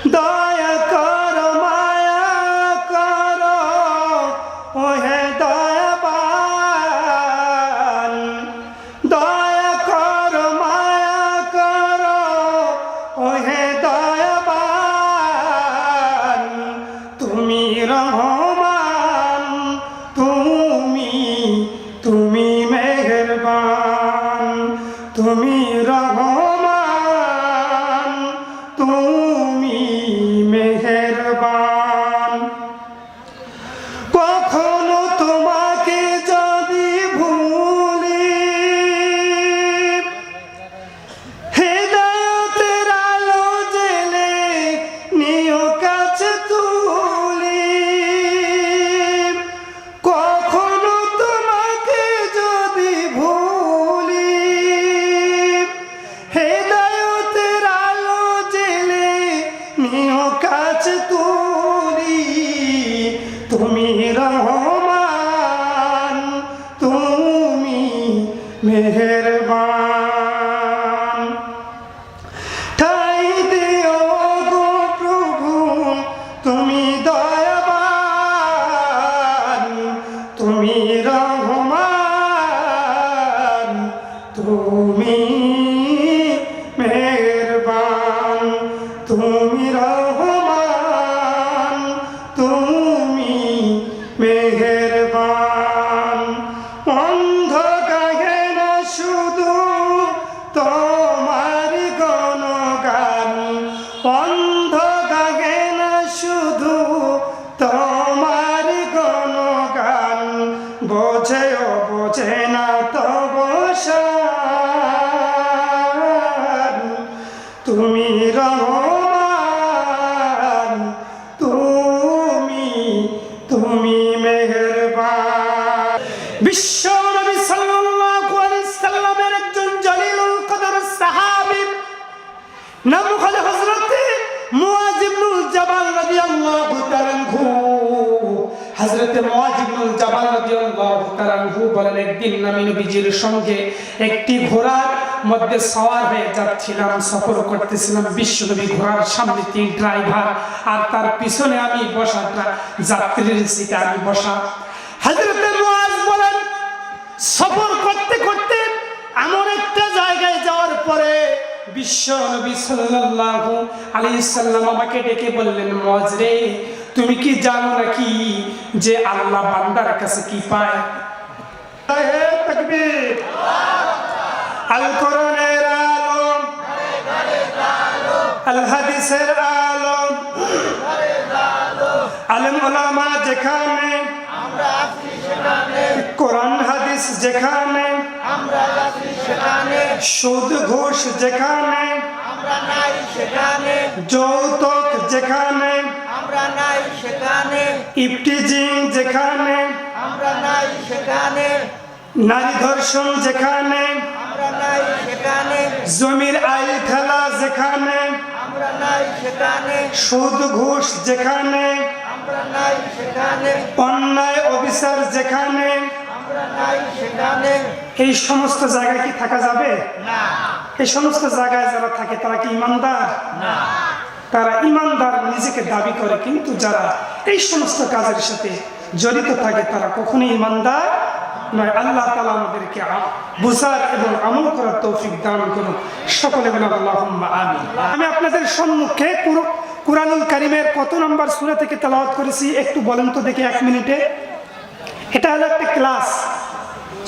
দয়া করো মায়া করো ওহে দয়াবান, দয়া করো মায়া করো ওহে দয়াবান। তুমি রহমান, তুমি মেহেরবান, তুমি রহমান, তুমি মেহেরবান। কখনো তোমাকে যদি ভুলি, হেদায়েতের আলো জেলে নিও কাছে তুলি। কখনো তোমাকে যদি ভুলি, হেদায়েতের আলো জেলে নিও কাছে তুলি। তুমি রহমান, তুমি মেহেরবান। ঠাই দিও গো প্রভু তুমি দয়াবান, তুমি রহমান, তুমি মেহেরবান, তুমি রহমান, তুমি মেহেরবান। অন্ধ গাহে না শুধু তোমার গণগান, অন্ধ গাহে না শুধু তোমার গণগান। বোঝেও বোঝে না তব শান, তুমি রহমান, তুমি মেহেরবান। বিশ্ব নবী সাল্লাল্লাহু আলাইহি সাল্লামের একজন জলিলুল কদর সাহাবী, নাম হলো হযরত মুআয ইবনুল জাবাল রাদিয়াল্লাহু তাআলা আনহু। হযরত মুআয ইবনুল জাবাল রাদিয়াল্লাহু তাআলা আনহু বলেন, একদিন আমি নবীজির সঙ্গে একটি ঘোড়ার মধ্যে সওয়ার হয়ে যাচ্ছিলাম, সফর করতেছিলাম। বিশ্বনবী ঘোড়ার সামনে তিন ড্রাইভার আর তার পিছনে আমি বসা, যাত্রীর সিটে আমি বসা। হযরত মুআয বলেন, সফর করতে করতে এমন একটা জায়গায় যাওয়ার পরে বিশ্ব নবী সাল্লাল্লাহু আলাইহি সাল্লাম আমাকে ডেকে বললেন, মুআয রে, তুমি কি জানো নাকি যে আল্লাহ বান্দার কাছে কি পায়? তাকবীর। আল কোরআনের আলো, আল হাদিসের আলো, আলেম ওলামা যেখানে, কোরআন হাদিস যেখানে, সুদ ঘুষ যেখানে, যৌতুক যেখানে, ইফটিজিং যেখানে, নারী ধর্ষণ যেখানে, জমির আইল খেলা যেখানে, সুদ ঘুষ যেখানে, অন্যায় অবিচার যেখানে, এই সমস্ত জায়গায় কি থাকা যাবে? এই সমস্ত জায়গায় যারা থাকে তারা কি ইমানদার? তারা ইমানদার নিজেকে দাবি করে, কিন্তু যারা এই সমস্ত কাজের সাথে জড়িত থাকে তারা কখনোই ইমানদার নয়। আল্লাহ তাআলা আমাদেরকে বুঝার এবং আমল করার তৌফিক দান করুন। সকলে বলেন আল্লাহুম্মা আমিন। আমি আপনাদের সম্মুখে কুরআনুল কারীমের কত নম্বর সূরা থেকে তেলাওয়াত করেছি একটু বলেন তো দেখি 1 মিনিটে। এটা হলো একটা ক্লাস,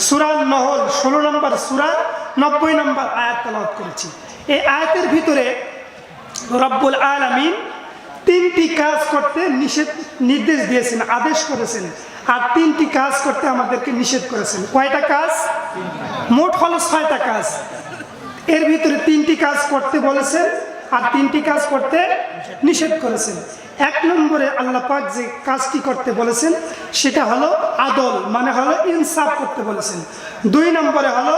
সূরা নহল 16 নম্বর সূরা 90 নম্বর আয়াত তেলাওয়াত করেছি। এই আয়াতের ভিতরে রব্বুল আলামিন 3টি কাজ করতে নির্দেশ দিয়েছেন, আদেশ করেছেন, আর 3টি কাজ করতে আমাদেরকে নিষেধ করেছেন। কয়টা কাজ? মোট হলো 6টা কাজ। এর ভিতরে 3টি কাজ করতে বলেছেন আর 3টি কাজ করতে নিষেধ করেছেন। 1 নম্বরে আল্লাহ পাক যে কাজটি করতে বলেছেন সেটা হলো আদল, মানে হলো ইনসাফ করতে বলেছেন। 2 নম্বরে হলো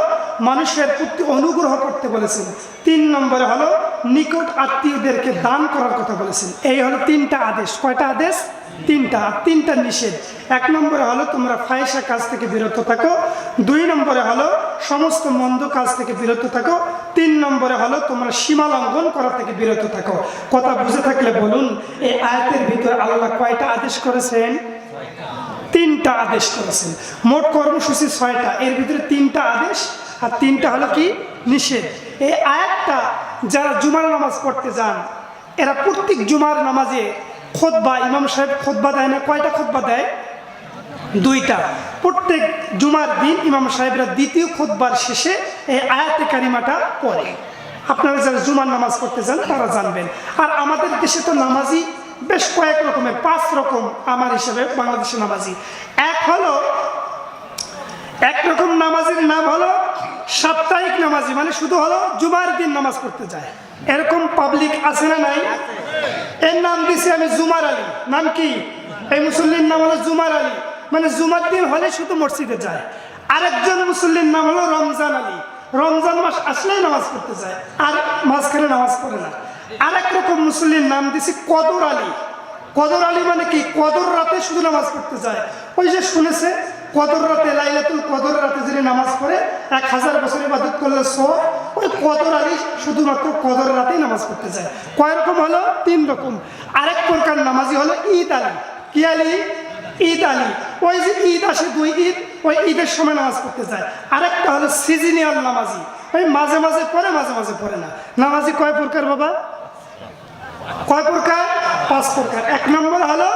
মানুষের প্রতি অনুগ্রহ করতে বলেছেন। 3 নম্বরে হলো নিকট আত্মীয়দেরকে দান করার কথা বলেছেন। এই হলো 3টা আদেশ। কয়টা আদেশ? 3টা। 3টা নিষেধ। 1 নম্বরে হলো তোমরা ফাহিশা কাজ থেকে বিরত থাকো। 2 নম্বরে হলো সমস্ত মন্দ কাজ থেকে বিরত থাকো। 3 নম্বরে হলো তোমরা সীমা লঙ্ঘন করা থেকে বিরত থাকো। কথা বুঝে থাকলে বলুন, এই আয়াতের ভিতরে আল্লাহ কয়টা আদেশ করেছেন? 3টা আদেশ করেছেন। মোট কর্মসূচি 6টা, এর ভিতরে 3টা আদেশ আর 3টা হলো কি নিষেধ। এই আয়াতটা যারা জুমার নামাজ পড়তে যান, এরা প্রত্যেক জুমার নামাজে খুতবা, ইমাম সাহেব খুতবা দেয় না? কয়টা খুতবা দেয়? 2টা। প্রত্যেক জুমার দিন ইমাম সাহেবরা দ্বিতীয় খুতবার শেষে এই আয়াতে কারিমাটা পড়ে। আপনারা যারা জুমার নামাজ পড়তে যান তারা জানবেন। আর আমাদের দেশে তো নামাজি বেশ কয়েক রকমের, 5 রকম আমার হিসাবে বাংলাদেশের নামাজি। এক রকম নামাজের নাম হলো সাপ্তাহিক নামাজি, মানে শুধু হলো জুমার দিন নামাজ পড়তে যায়। এরকম পাবলিক আছে না নাই? এর নাম দিছি আমি জুমার আলী। নাম কি? এই মুসল্লির নাম হলো জুমার আলী, মানে জুমার দিন হলে শুধু মসজিদে যায়। আরেকজন মুসল্লির নাম হলো রমজান আলী, রমজান মাস আসলেই নামাজ পড়তে যায়, আর মাঝখানে নামাজ পড়ে না। আরেক রকম মুসল্লির নাম দিছি কদর আলী। কদর আলী মানে কি? কদর রাতে শুধু নামাজ পড়তে যায়। ওই যে শুনেছে কদর রাতে, লাইলাতুল কদর রাতে যিনি নামাজ পড়ে 1000 বছর ইবাদত করলে সওয়াব, ওই কদর আলী শুধুমাত্র কদর রাতেই নামাজ পড়তে যায়। কয় রকম হলো? 3 রকম। আরেক প্রকার নামাজি হলো ঈদ আলী। কি আলী? ঈদ আলী। ওই যে ঈদ আসে 2 ঈদ, ওই ঈদের সময় নামাজ পড়তে যায়। আরেকটা হলো সিজনিয়াল নামাজি, ওই মাঝে মাঝে পড়ে মাঝে মাঝে পড়ে না। নামাজি কয় প্রকার বাবা? কয় প্রকার? 5 প্রকার। 1 নম্বর হলো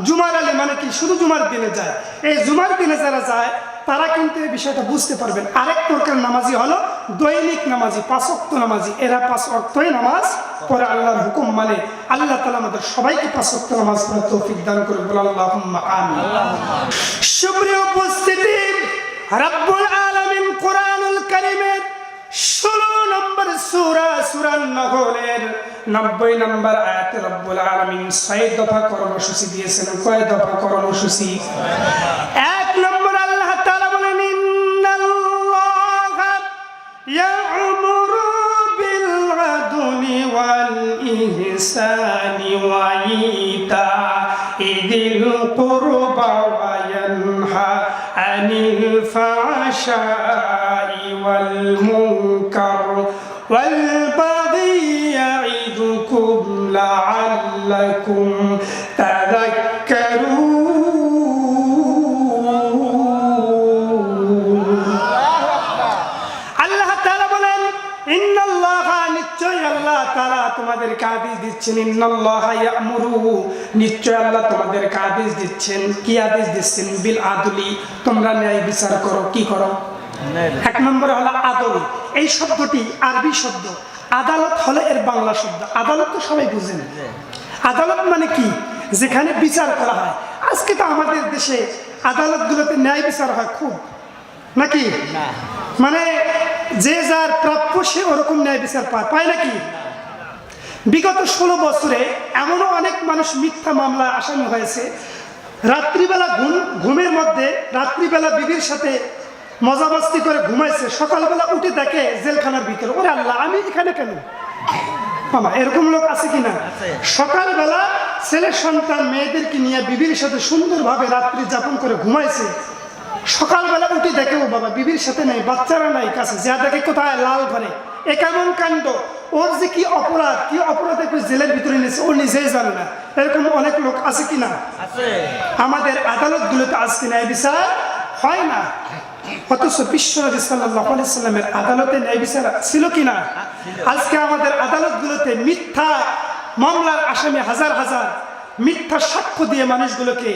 জুমার আলী, মানে কি? শুধু জুমার দিনে যায়। এই জুমার দিনে যারা যায় তারা কিন্তু এই বিষয়টা বুঝতে পারবেন। আরেক প্রকার নামাজি হলো দৈনিক নামাজি, 5 ওয়াক্ত নামাজি। এরা 5 ওয়াক্তই নামাজ পড়ে, আল্লাহর হুকুম মানে। আল্লাহ তাআলা আমাদের সবাইকে 5 ওয়াক্ত নামাজ পড়ার তৌফিক দান করুন, বলে আল্লাহুম্মা আমিন। সুপ্রিয় উপস্থিতি, রব্বুল আলামিন কোরআনুল কারীমের 16 নম্বর সূরা, সূরা নাহলের 90 নম্বর আয়াতে রব্বুল আলামিন 6 দফা কর্মসূচি দিয়েছেন। কয় দফা কর্মসূচি? 1 নম্বর আল্লাহ তাআলা বলেন, ইন্নাল্লাহা ইয়া'মুরু বিল আদলি ওয়াল ইহসানি ওয়া ইতা'i যিল কুরবা ওয়া ইয়ানহা আনিল ফাহশাই ওয়াল মুনকার ওয়াল বাগি ইয়া'iদুকুম লা'আল্লাকুম তাযাক্কারুন। আল্লাহ তাআলা বলেন, ইন্নাল্লাহা, নিশ্চয় আল্লাহ তাআলা তোমাদেরকে আদেশ দিচ্ছেন। ইন্নাল্লাহা ইয়া'মুরু, নিশ্চয় আল্লাহ তোমাদেরকে আদেশ দিচ্ছেন। কি আদেশ দিচ্ছেন? বিল আদলি, তোমরা ন্যায় বিচার করো। কি করো? 1 নম্বরে হলো আদল। এই শব্দটি আরবি শব্দ, আদালত হলো এর বাংলা শব্দ। আদালত তো সবাই বুঝেন। আদালত মানে কি? যেখানে বিচার করা হয়। আজকে তো আমাদের দেশে আদালতগুলোতে ন্যায় বিচার হয় খুব, নাকি? মানে যে যার প্রাপ্য সে ওরকম ন্যায় বিচার পায় নাকি? বিগত 16 বছরে এমনও অনেক মানুষ মিথ্যা মামলা আসামি হয়েছে। রাত্রিবেলা ঘুমের মধ্যে রাত্রিবেলা বিবির সাথে মজামস্তি করে ঘুমাইছে, সকালবেলা উঠে দেখে জেলখানার ভিতরে। ওরে আল্লাহ, আমি এখানে কেন? মামা, এরকম লোক আছে কিনা? সকালবেলা ছেলে সন্তান মেয়েদেরকে নিয়ে বিবির সাথে সুন্দরভাবে রাত্রি যাপন করে ঘুমাইছে, সকালবেলা উঠে দেখে ও বাবা বিবির সাথে নেই, বাচ্চারা নাই কাছে, যা দেখে কোথায় লাল ঘরে। এ কেমন কাণ্ড! ওর যে কি অপরাধ, কি অপরাধে জেলের ভিতরে নিয়েছে ও নিজেই জানে না। এরকম অনেক লোক আছে কিনা? আমাদের আদালতগুলোতে আজকে ন্যায় বিচার হয় না। অথচ বিশ্বনবী সাল্লাল্লাহু আলাইহি সাল্লামের আদালতে ন্যায় বিচার ছিল কিনা? আজকে আমাদের আদালতগুলোতে মিথ্যা মামলার আসামি হাজার হাজার মিথ্যা সাক্ষ্য দিয়ে মানুষগুলোকে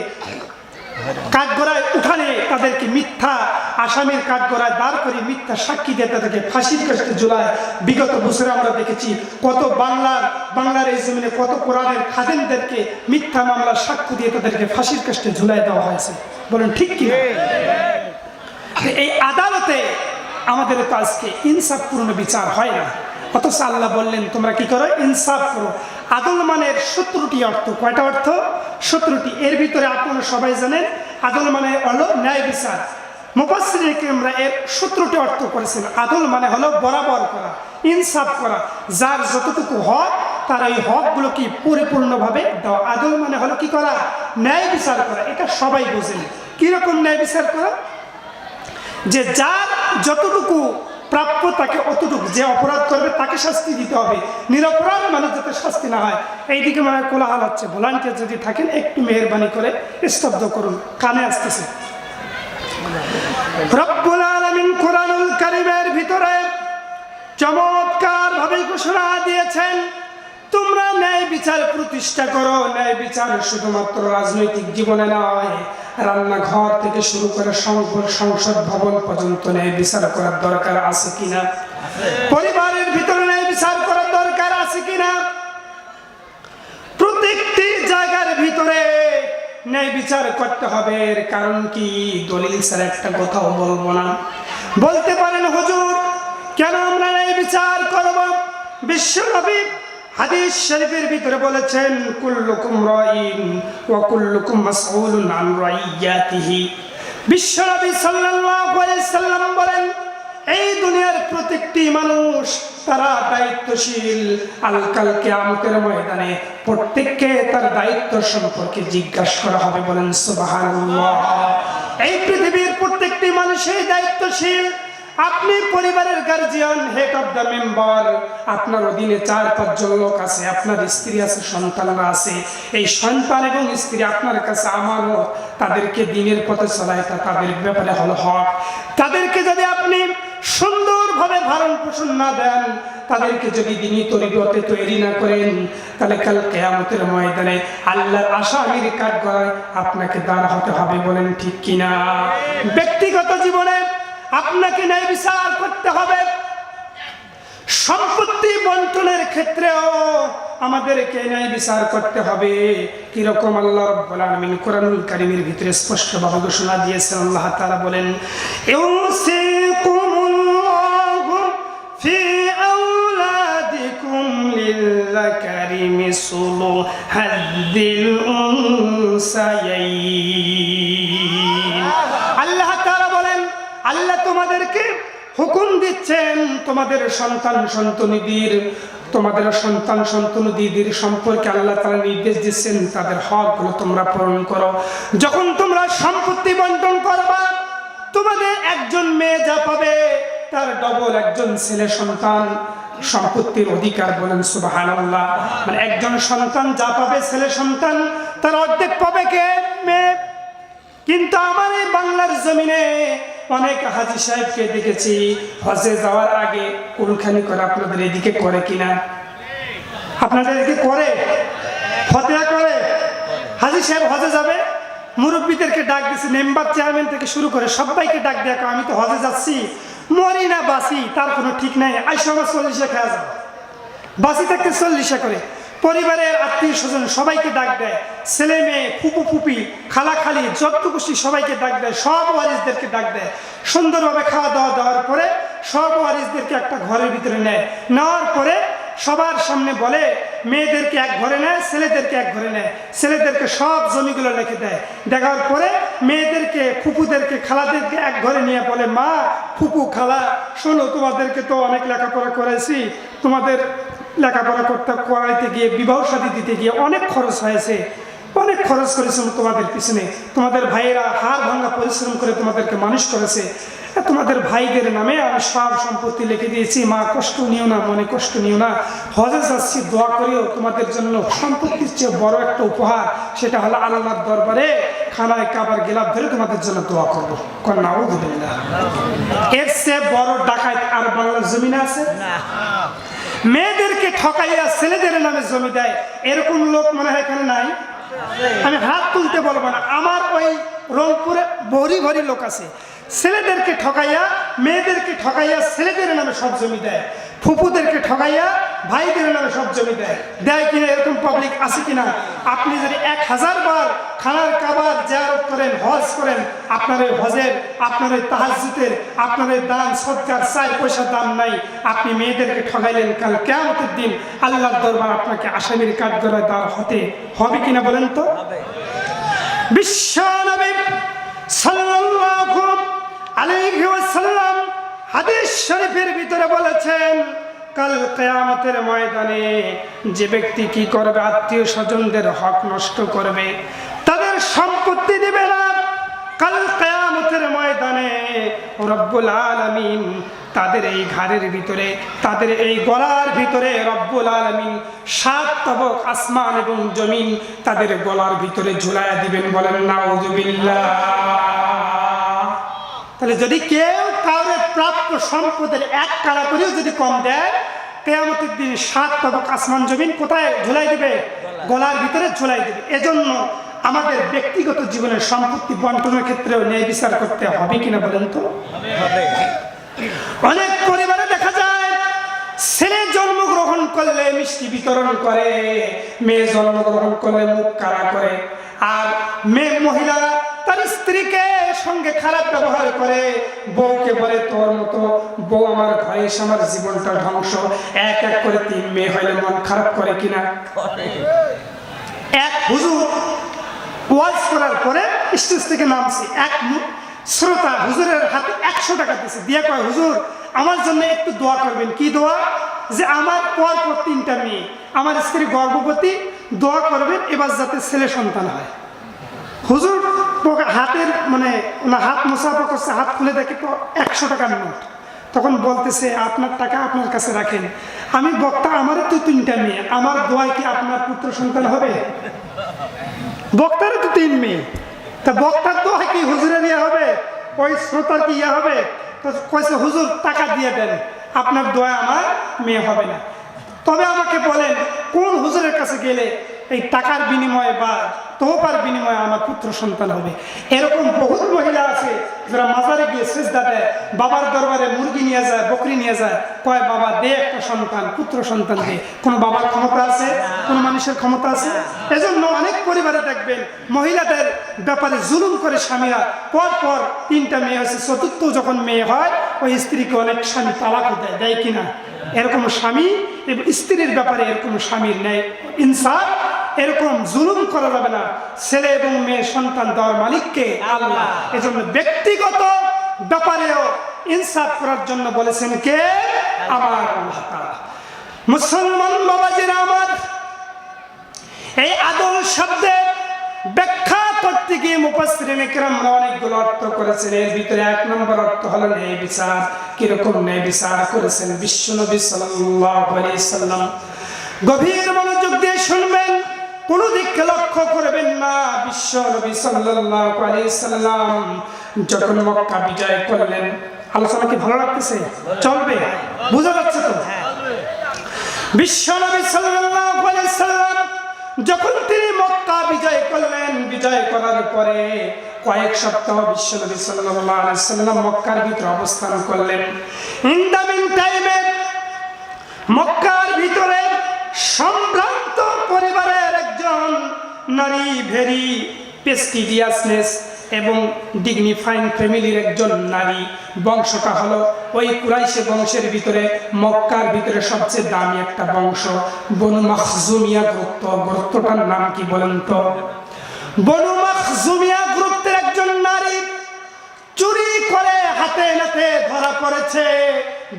কাঠগড়ায় উঠানে তাদেরকে মিথ্যা আসামির কাঠগড়ায় দাঁড় করে মিথ্যা সাক্ষী দিয়ে তাদেরকে ফাঁসির কাস্টে ঝুলায়। বিগত বছরে আমরা দেখেছি কত বাংলার এই জমিনে কত কোরআনের খাদেমদেরকে মিথ্যা মামলার সাক্ষ্য দিয়ে তাদেরকে ফাঁসির কাস্টে ঝুলাই দেওয়া হয়েছে। বলেন ঠিক কি? এই আদালতে আমাদের তো আজকে ইনসাফপূর্ণ বিচার হয় না। অথচ আল্লাহ বললেন তোমরা কি করো? ইনসাফ করো। আদল মানের 17টি অর্থ। কয়টা অর্থ? 17টি। এর ভিতরে আপনারা সবাই জানেন আদল মানে হলো ন্যায় বিচার। মুফাসসিরিন কিরামরা এর সূত্রটি অর্থ করেছেন, আদল মানে হলো বরাবর করা, ইনসাফ করা, যার যতটুকু হক তার এই হকগুলো কি পরিপূর্ণভাবে দেওয়া। আদল মানে হলো কি করা, ন্যায় বিচার করা। এটা সবাই বোঝেন। কিরকম ন্যায় বিচার করা, যে যার যতটুকু প্রাপ্য তাকে অতটুকু, যে অপরাধ করবে তাকে শাস্তি দিতে হবে, নিরপরাধ মানুষ যাতে শাস্তি না হয়। এইদিকে মানে কোলাহল হচ্ছে, ভলান্টিয়ার যদি থাকেন একটু মেহেরবানি করে স্তব্ধ করুন, কানে আসতেছে। রব্বুল আলামিন কোরআনুল কারীমের ভিতরে চমৎকার ভাবে ঘোষণা দিয়েছেন, তোমরা ন্যায় বিচার প্রতিষ্ঠা করো। ন্যায় বিচার শুধুমাত্র রাজনৈতিক জীবনে নয়, রান্নাঘর থেকে শুরু করে সংসদ ভবন পর্যন্ত ন্যায় বিচার করার দরকার আছে কিনা, পরিবারের ভিতরে ন্যায় বিচার করার দরকার আছে কিনা, প্রত্যেকটি জায়গার ভিতরে ন্যায় বিচার করতে হবে। এর কারণ কি, দলিল ছাড়া একটা কথাও বলবো না। বলতে পারেন হুজুর কেন আমরা ন্যায় বিচার করব? বিশ্বনবী হাদিস শরীফের ভিতরে বলেছেন, কুল্লুকুম রাইন ওয়া কুল্লুকুম মাসউলুন আন রাইয়াতিহি। বিশ্বনবী সাল্লাল্লাহু আলাইহি সাল্লাম বলেন, এই দুনিয়ার প্রত্যেকটি মানুষ তারা দায়িত্বশীল। আল-কাল কিয়ামতের ময়দানে প্রত্যেককে তার দায়িত্ব সম্পর্কে জিজ্ঞাসা করা হবে। বলেন সুবহানাল্লাহ। এই পৃথিবীর প্রত্যেকটি মানুষই দায়িত্বশীল। আপনি পরিবারের guardian, head of the member, আপনার অধীনে 4-5 জন লোক আছে, আপনার স্ত্রী আছে, সন্তানরা আছে। এই সন্তান এবং স্ত্রী আপনার কাছে আমানত, তাদেরকে দিনের পথে চলায়, তা তাদের ব্যাপারে হলো হক। তাদেরকে যদি আপনি সুন্দরভাবে ভরণ পোষণ না দেন, তাদেরকে যদি দিনী তরিকতে তৈরি না করেন, তাহলে কাল কিয়ামতের ময়দানে আল্লাহর আসামির কাঠগড়ায় আপনাকে দাঁড় হতে হবে। বলেন ঠিক কিনা? ব্যক্তিগত জীবনে আপনাকে ন্যায় বিচার করতে হবে। সম্পত্তি বন্টনের ক্ষেত্রেও আমাদেরকে ন্যায় বিচার করতে হবে। কিরকম? আল্লাহ রাব্বুল আলামিন কোরআনুল কারীমের ভিতরে স্পষ্টভাবে ঘোষণা দিয়েছেন। আল্লাহ তাআলা বলেন, ইউসিকুমুল্লাহু ফি আওলাদিকুম লিল্যাকারি মিসলু হাদ্দিল উনসায়াইন। আল্লাহ তাআলা বলেন, আল্লাহ তোমাদেরকে হুকুম দিচ্ছেন, তোমাদের সন্তান সন্ততিদের সম্পর্কে আল্লাহ তাআলা নির্দেশ দিচ্ছেন, তাদের হকগুলো তোমরা পূরণ করো। যখন তোমরা সম্পত্তি বন্টন করবা, তোমাদের একজন মেয়ে যা পাবে তার ডবল একজন ছেলে সন্তান সম্পত্তির অধিকার। বলেন সুবহানাল্লাহ। মানে একজন সন্তান যা পাবে ছেলে সন্তান, তার অর্ধেক পাবে কে? মেয়ে। কিন্তু আমার এই বাংলার জমিনে অনেক হাজী সাহেবকে দেখেছি হজে যাওয়ার আগে কুলখানি করে। আপনাদের এদিকে করে কিনা? আপনাদের এদিকে করে? ফতোয়া করে। হাজী সাহেব হজে যাবে, মুরব্বীদেরকে ডাক দিচ্ছে, মেম্বার চেয়ারম্যান থেকে শুরু করে সবাইকে ডাক দেয়া, আমি তো হজে যাচ্ছি, মরি না বাসি তার কোনো ঠিক নাই, আইসা আমার 40 খাওয়া যাবে। বাসি থাকতে 40 করে। পরিবারের আত্মীয় স্বজন সবাইকে ডাক দেয়, ছেলে মেয়ে, ফুপু ফুপি, খালা খালি, যত খুশি সবাইকে ডাক দেয়, সব ওয়ারিসদেরকে ডাক দেয়। সুন্দরভাবে খাওয়া দাওয়া দেওয়ার পরে সব ওয়ারিসদেরকে একটা ঘরের ভিতরে নেয়। নেওয়ার পরে সবার সামনে বলে, মেয়েদেরকে এক ঘরে নেয়, ছেলেদেরকে এক ঘরে নেয়। ছেলেদেরকে সব জমিগুলো লিখে দেয়। দেখার পরে মেয়েদেরকে, ফুপুদেরকে, খালাদেরকে এক ঘরে নিয়ে বলে, মা, ফুপু, খালা, শোনো, তোমাদেরকে তো অনেক লেখাপড়া করাইছি, তোমাদের লেখাপড়া করাইতে গিয়ে, বিবাহ শাদী দিতে গিয়ে অনেক খরচ হয়েছে, অনেক খরচ করেছিল তোমাদের পিছনে। তোমাদের ভাইয়েরা হাড় ভাঙা পরিশ্রম করে তোমাদেরকে মানুষ করেছে। তোমাদের ভাইদের নামে আমি সব সম্পত্তি লিখে দিয়েছি, মা কষ্ট নিও না, মনে কষ্ট নিও না, হজে যাচ্ছি, দোয়া করিও। তোমাদের জন্য সম্পত্তির চেয়ে বড় একটা উপহার, সেটা হলো আল্লাহর দরবারে খানায় কাবার গিলাফ ধরে তোমাদের জন্য দোয়া করবো। নাউযুবিল্লাহ। এর চেয়ে বড় ডাকাত আর বাংলার জমিনে আছে? মেয়েদেরকে ঠকাইয়া ছেলেদের নামে জমি দেয়, এরকম লোক মনে হয় এখানে নাই? আমি হাত তুলতে বলবো না, আমার ওই রংপুরে ভরি ভরি লোক আছে। ছেলেদেরকে ঠকাইয়া, মেয়েদেরকে ঠকাইয়া ছেলেদের নামে সব জমি দেয়, ফুপুদেরকে ঠকাইয়া ভাইদের নামে সব জমি দেয়। দেয় কিনা? এরকম পাবলিক আছে কিনা? আপনি যদি 1000 বার খানার কাবার জিয়ারত করেন, হজ করেন, আপনার এই হজের, আপনার এই তাহাজ্জুদের, আপনার এই দান সদকার 4 পয়সা দাম নাই। আপনি মেয়েদেরকে ঠকাইলেন, কাল কিয়ামতের দিন আল্লাহর দরবার আপনাকে আসামির কাঠগড়ায় দাঁড় হতে হবে কিনা বলেন তো? বিশ্ব নবী সাল্লাল্লাহু আলাইহি ওয়াসাল্লাম হাদিস শরীফের ভিতরে বলেছেন, কাল কিয়ামতের ময়দানে যে ব্যক্তি কি করবে, আত্মীয় স্বজনদের হক নষ্ট করবে, তাদের সম্পত্তি দিবে না, কাল কিয়ামতের ময়দানে রব্বুল আলামিন তাদের এই ঘাড়ের ভিতরে, তাদের এই গলার ভিতরে রব্বুল আলামিন 7 তবক আসমান এবং জমিন তাদের গলার ভিতরে ঝুলাইয়া দিবেন। বলেন নাউযুবিল্লাহ। তাহলে যদি কেউ কাউরে প্রাপ্য সম্পদের 1 কানা করেও যদি কম দেয়, কিয়ামতের দিন 7 তবক আসমান জমিন কোথায় ঝুলাই দিবে? গলার ভিতরে ঝুলাই দিবে। এজন্য আমাদের ব্যক্তিগত জীবনের সম্পত্তি বন্টনের ক্ষেত্রেও ন্যায় বিচার করতে হবে কিনা বলেন তো? অনেক পরিবারে দেখা যায় ছেলে জন্মগ্রহণ করলে মিষ্টি বিতরণ করে, মেয়ে জন্মগ্রহণ করলে মুখ কাড়া করে, আর মেয়ে মহিলা তার স্ত্রীকে সঙ্গে খারাপ ব্যবহার করে, বউকে বলে তোর মতো বউ আমার ঘরে এসে আমার জীবনটা ধ্বংস। এক এক করে 3 মেয়ে হইলে মন খারাপ করে কিনা? এক হুজুর ওয়াজ করার পরে স্টেজ থেকে নামছে, এক শ্রোতা হুজুরের হাতে 100 টাকা দিয়েছে, দিয়ে কয়, হুজুর আমার জন্য একটু দোয়া করবেন। কি দোয়া? যে আমার পর 3টা মেয়ে, আমার স্ত্রী গর্ভবতী, দোয়া করবেন এবার যাতে ছেলে সন্তান হয়। হুজুর হাতের মানে ওনার হাত মুসাফা করছে, হাত খুলে দেখে তো 100 টাকার নোট। তখন বলতেছে, আপনার টাকা আপনার কাছে রাখেন, আমি বক্তা, আমারও তো 3টা মেয়ে, আমার দোয়ায় কি আপনার পুত্র সন্তান হবে? বক্তারও তো 3 মেয়ে, তা বক্তার দোয়া কি হুজুরের ইয়ে হবে? ওই শ্রোতার কি ইয়ে হবে? তো কইছে, হুজুর টাকা দিয়ে দেন, আপনার দোয়া আমার মেয়ে হবে না। তবে আমাকে বলেন, কোন হুজুরের কাছে গেলে এই টাকার বিনিময়ে বা তোহফার বিনিময়ে আমার পুত্র সন্তান হবে? এরকম বহুত মহিলা আছে যারা মাজারে গিয়ে সিজদা দেয়, বাবার দরবারে মুরগি নিয়ে যায়, বকরি নিয়ে যায়, কয় বাবা দে একটা সন্তান, পুত্র সন্তান দে। কোনো বাবার ক্ষমতা আছে? কোনো মানুষের ক্ষমতা আছে? এজন্য অনেক পরিবারে দেখবেন মহিলাদের ব্যাপারে জুলুম করে স্বামীরা, পর 3টা মেয়ে হয়েছে, 4র্থ যখন মেয়ে হয় ওই স্ত্রীকে অনেক স্বামী তালাক দেয় কিনা? এরকম স্বামী এবং স্ত্রীর ব্যাপারে এরকম স্বামীর নেই ইনসাফ, এরকম জুলুম করা যাবে না। ছেলে এবং মেয়ে সন্তান দেওয়ার মালিককে আল্লাহ। এজন্য ব্যক্তিগত ব্যাপারেও ইনসাফ করার জন্য বলেছেন কে? আমার আল্লাহ তাআলা। মুসলমান বাবাজিরা আমার, এই আদল শব্দের ব্যাখ্যা করতে গিয়ে মুফাসসিরিনে কেরামরা অনেকগুলো অর্থ করেছেন। এর ভিতরে 1 নম্বর অর্থ হলো ন্যায় বিচার। কিরকম ন্যায় বিচার করেছেন বিশ্বনবী সাল্লাল্লাহু আলাইহি সাল্লাম? গভীর মনোযোগ দিয়ে শুনবেন, কোনো দিকে লক্ষ্য করবেন না। বিশ্বনবী সাল্লাল্লাহু আলাইহি সাল্লাম যখন মক্কা বিজয় করলেন, আলোচনা কি ভালো লাগতেছে? চলবে? বুঝা যাচ্ছে তো? বিশ্বনবী সাল্লাল্লাহু আলাইহি সাল্লাম যখন তিনি মক্কা বিজয় করলেন, বিজয় করার পরে কয়েক সপ্তাহ বিশ্বনবী সাল্লাল্লাহু আলাইহি সাল্লাম মক্কার ভিতরে অবস্থান করলেন। ইন দ্য মিন টাইমে মক্কার ভিতরে সম্ভ্রান্ত পরিবারের একজন নারী, ভেরি প্রেস্টিজিয়াসনেস এবং ডিগনিফাইড ফ্যামিলির একজন নারী, বংশটা হলো ওই কুরাইশে বংশের ভিতরে মক্কার ভিতরে সবচেয়ে দামি একটা বংশ, বনু মাখজুমিয়া গোত্র। গোত্রটার নাম কি বলেন তো? বনু মাখজুমিয়া গোত্রের একজন নারী চুরি করে হাতে নাতে ধরা পড়েছে।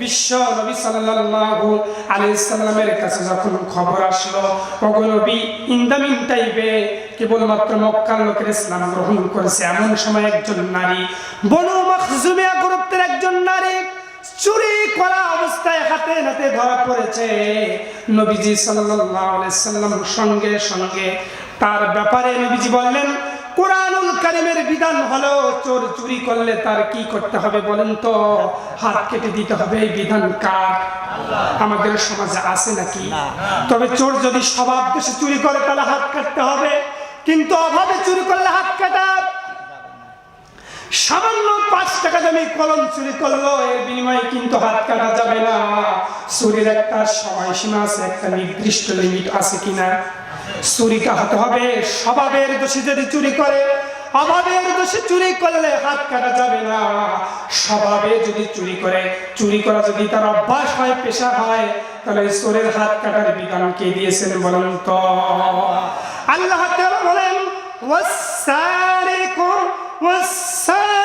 বিশ্ব নবী সাল্লাল্লাহু আলাইহি সাল্লামের কাছে যখন খবর আসলো, ওগো নবী, ইন দ্য মিন টাইমে কেবলমাত্র মক্কার লোকের ইসলাম গ্রহণ করেছে, এমন সময় একজন নারী, বনু মাখজুমিয়া গোত্রের একজন নারী চুরি করা অবস্থায় হাতে নাতে ধরা পড়েছে। নবীজি সাল্লাল্লাহু আলাইহি সাল্লাম সঙ্গে সঙ্গে তার ব্যাপারে নবীজি বললেন, কুরআনুল কারীমের বিধান হলো চোর চুরি করলে তার কি করতে হবে বলেন তো? হাত কেটে দিতে হবে। এই বিধান কার? আমাদের সমাজে আছে নাকি? তবে চোর যদি স্বভাব দোষে চুরি করে তাহলে হাত কাটতে হবে, কিন্তু অভাবে চুরি করলে হাত কাটা। সামান্য 5 টাকা দামি কলম চুরি করলো, এর বিনিময়ে কিন্তু হাত কাটা যাবে না। চুরির একটা সময়সীমা আছে, একটা নির্দিষ্ট লিমিট আছে কিনা? চুরিটা হতে হবে স্বভাবের দোষে। যদি চুরি করে, অভাবের দোষে চুরি করলে হাত কাটা যাবে না। স্বভাবে যদি চুরি করে, চুরি করা যদি তার অভ্যাস হয়, পেশা হয়, তাহলে চোরের হাত কাটার বিধান কে দিয়েছেন বলেন তো? আল্লাহ তাআলা বলেন, ওয়াস-সারিকু ওয়াস-সারিকাতু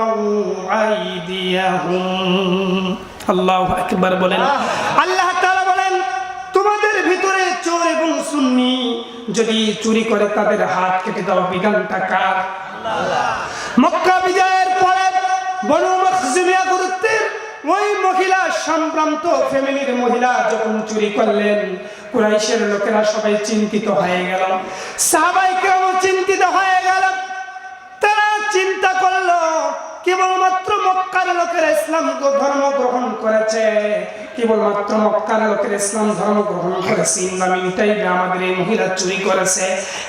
وقطعوا أيديهم আল্লাহু আকবার বলেন। আল্লাহ তাআলা বলেন তোমাদের ভিতরে চোর এবং সুন্নি যদি চুরি করে তাদের হাত কেটে দাও। বিধানটা কার? মক্কা বিজয়ের পরে বনু মাখজুমিয়া গোত্রের ওই মহিলা সম্ভ্রান্ত ফ্যামিলির মহিলা যখন চুরি করলেন, কুরাইশের লোকেরা সবাই চিন্তিত হয়ে গেল, সাহাবায়ে কেরাম চিন্তিত হয়ে গেল। তারা চিন্তা করলো কেবলমাত্র মক্কার লোকেরা ইসলাম ধর্ম গ্রহণ করেছে, কেবলমাত্র মক্কার লোকের ইসলাম ধর্ম গ্রহণ করেছে, ইনটাই আমাদের এই মহিলা চুরি করেছে,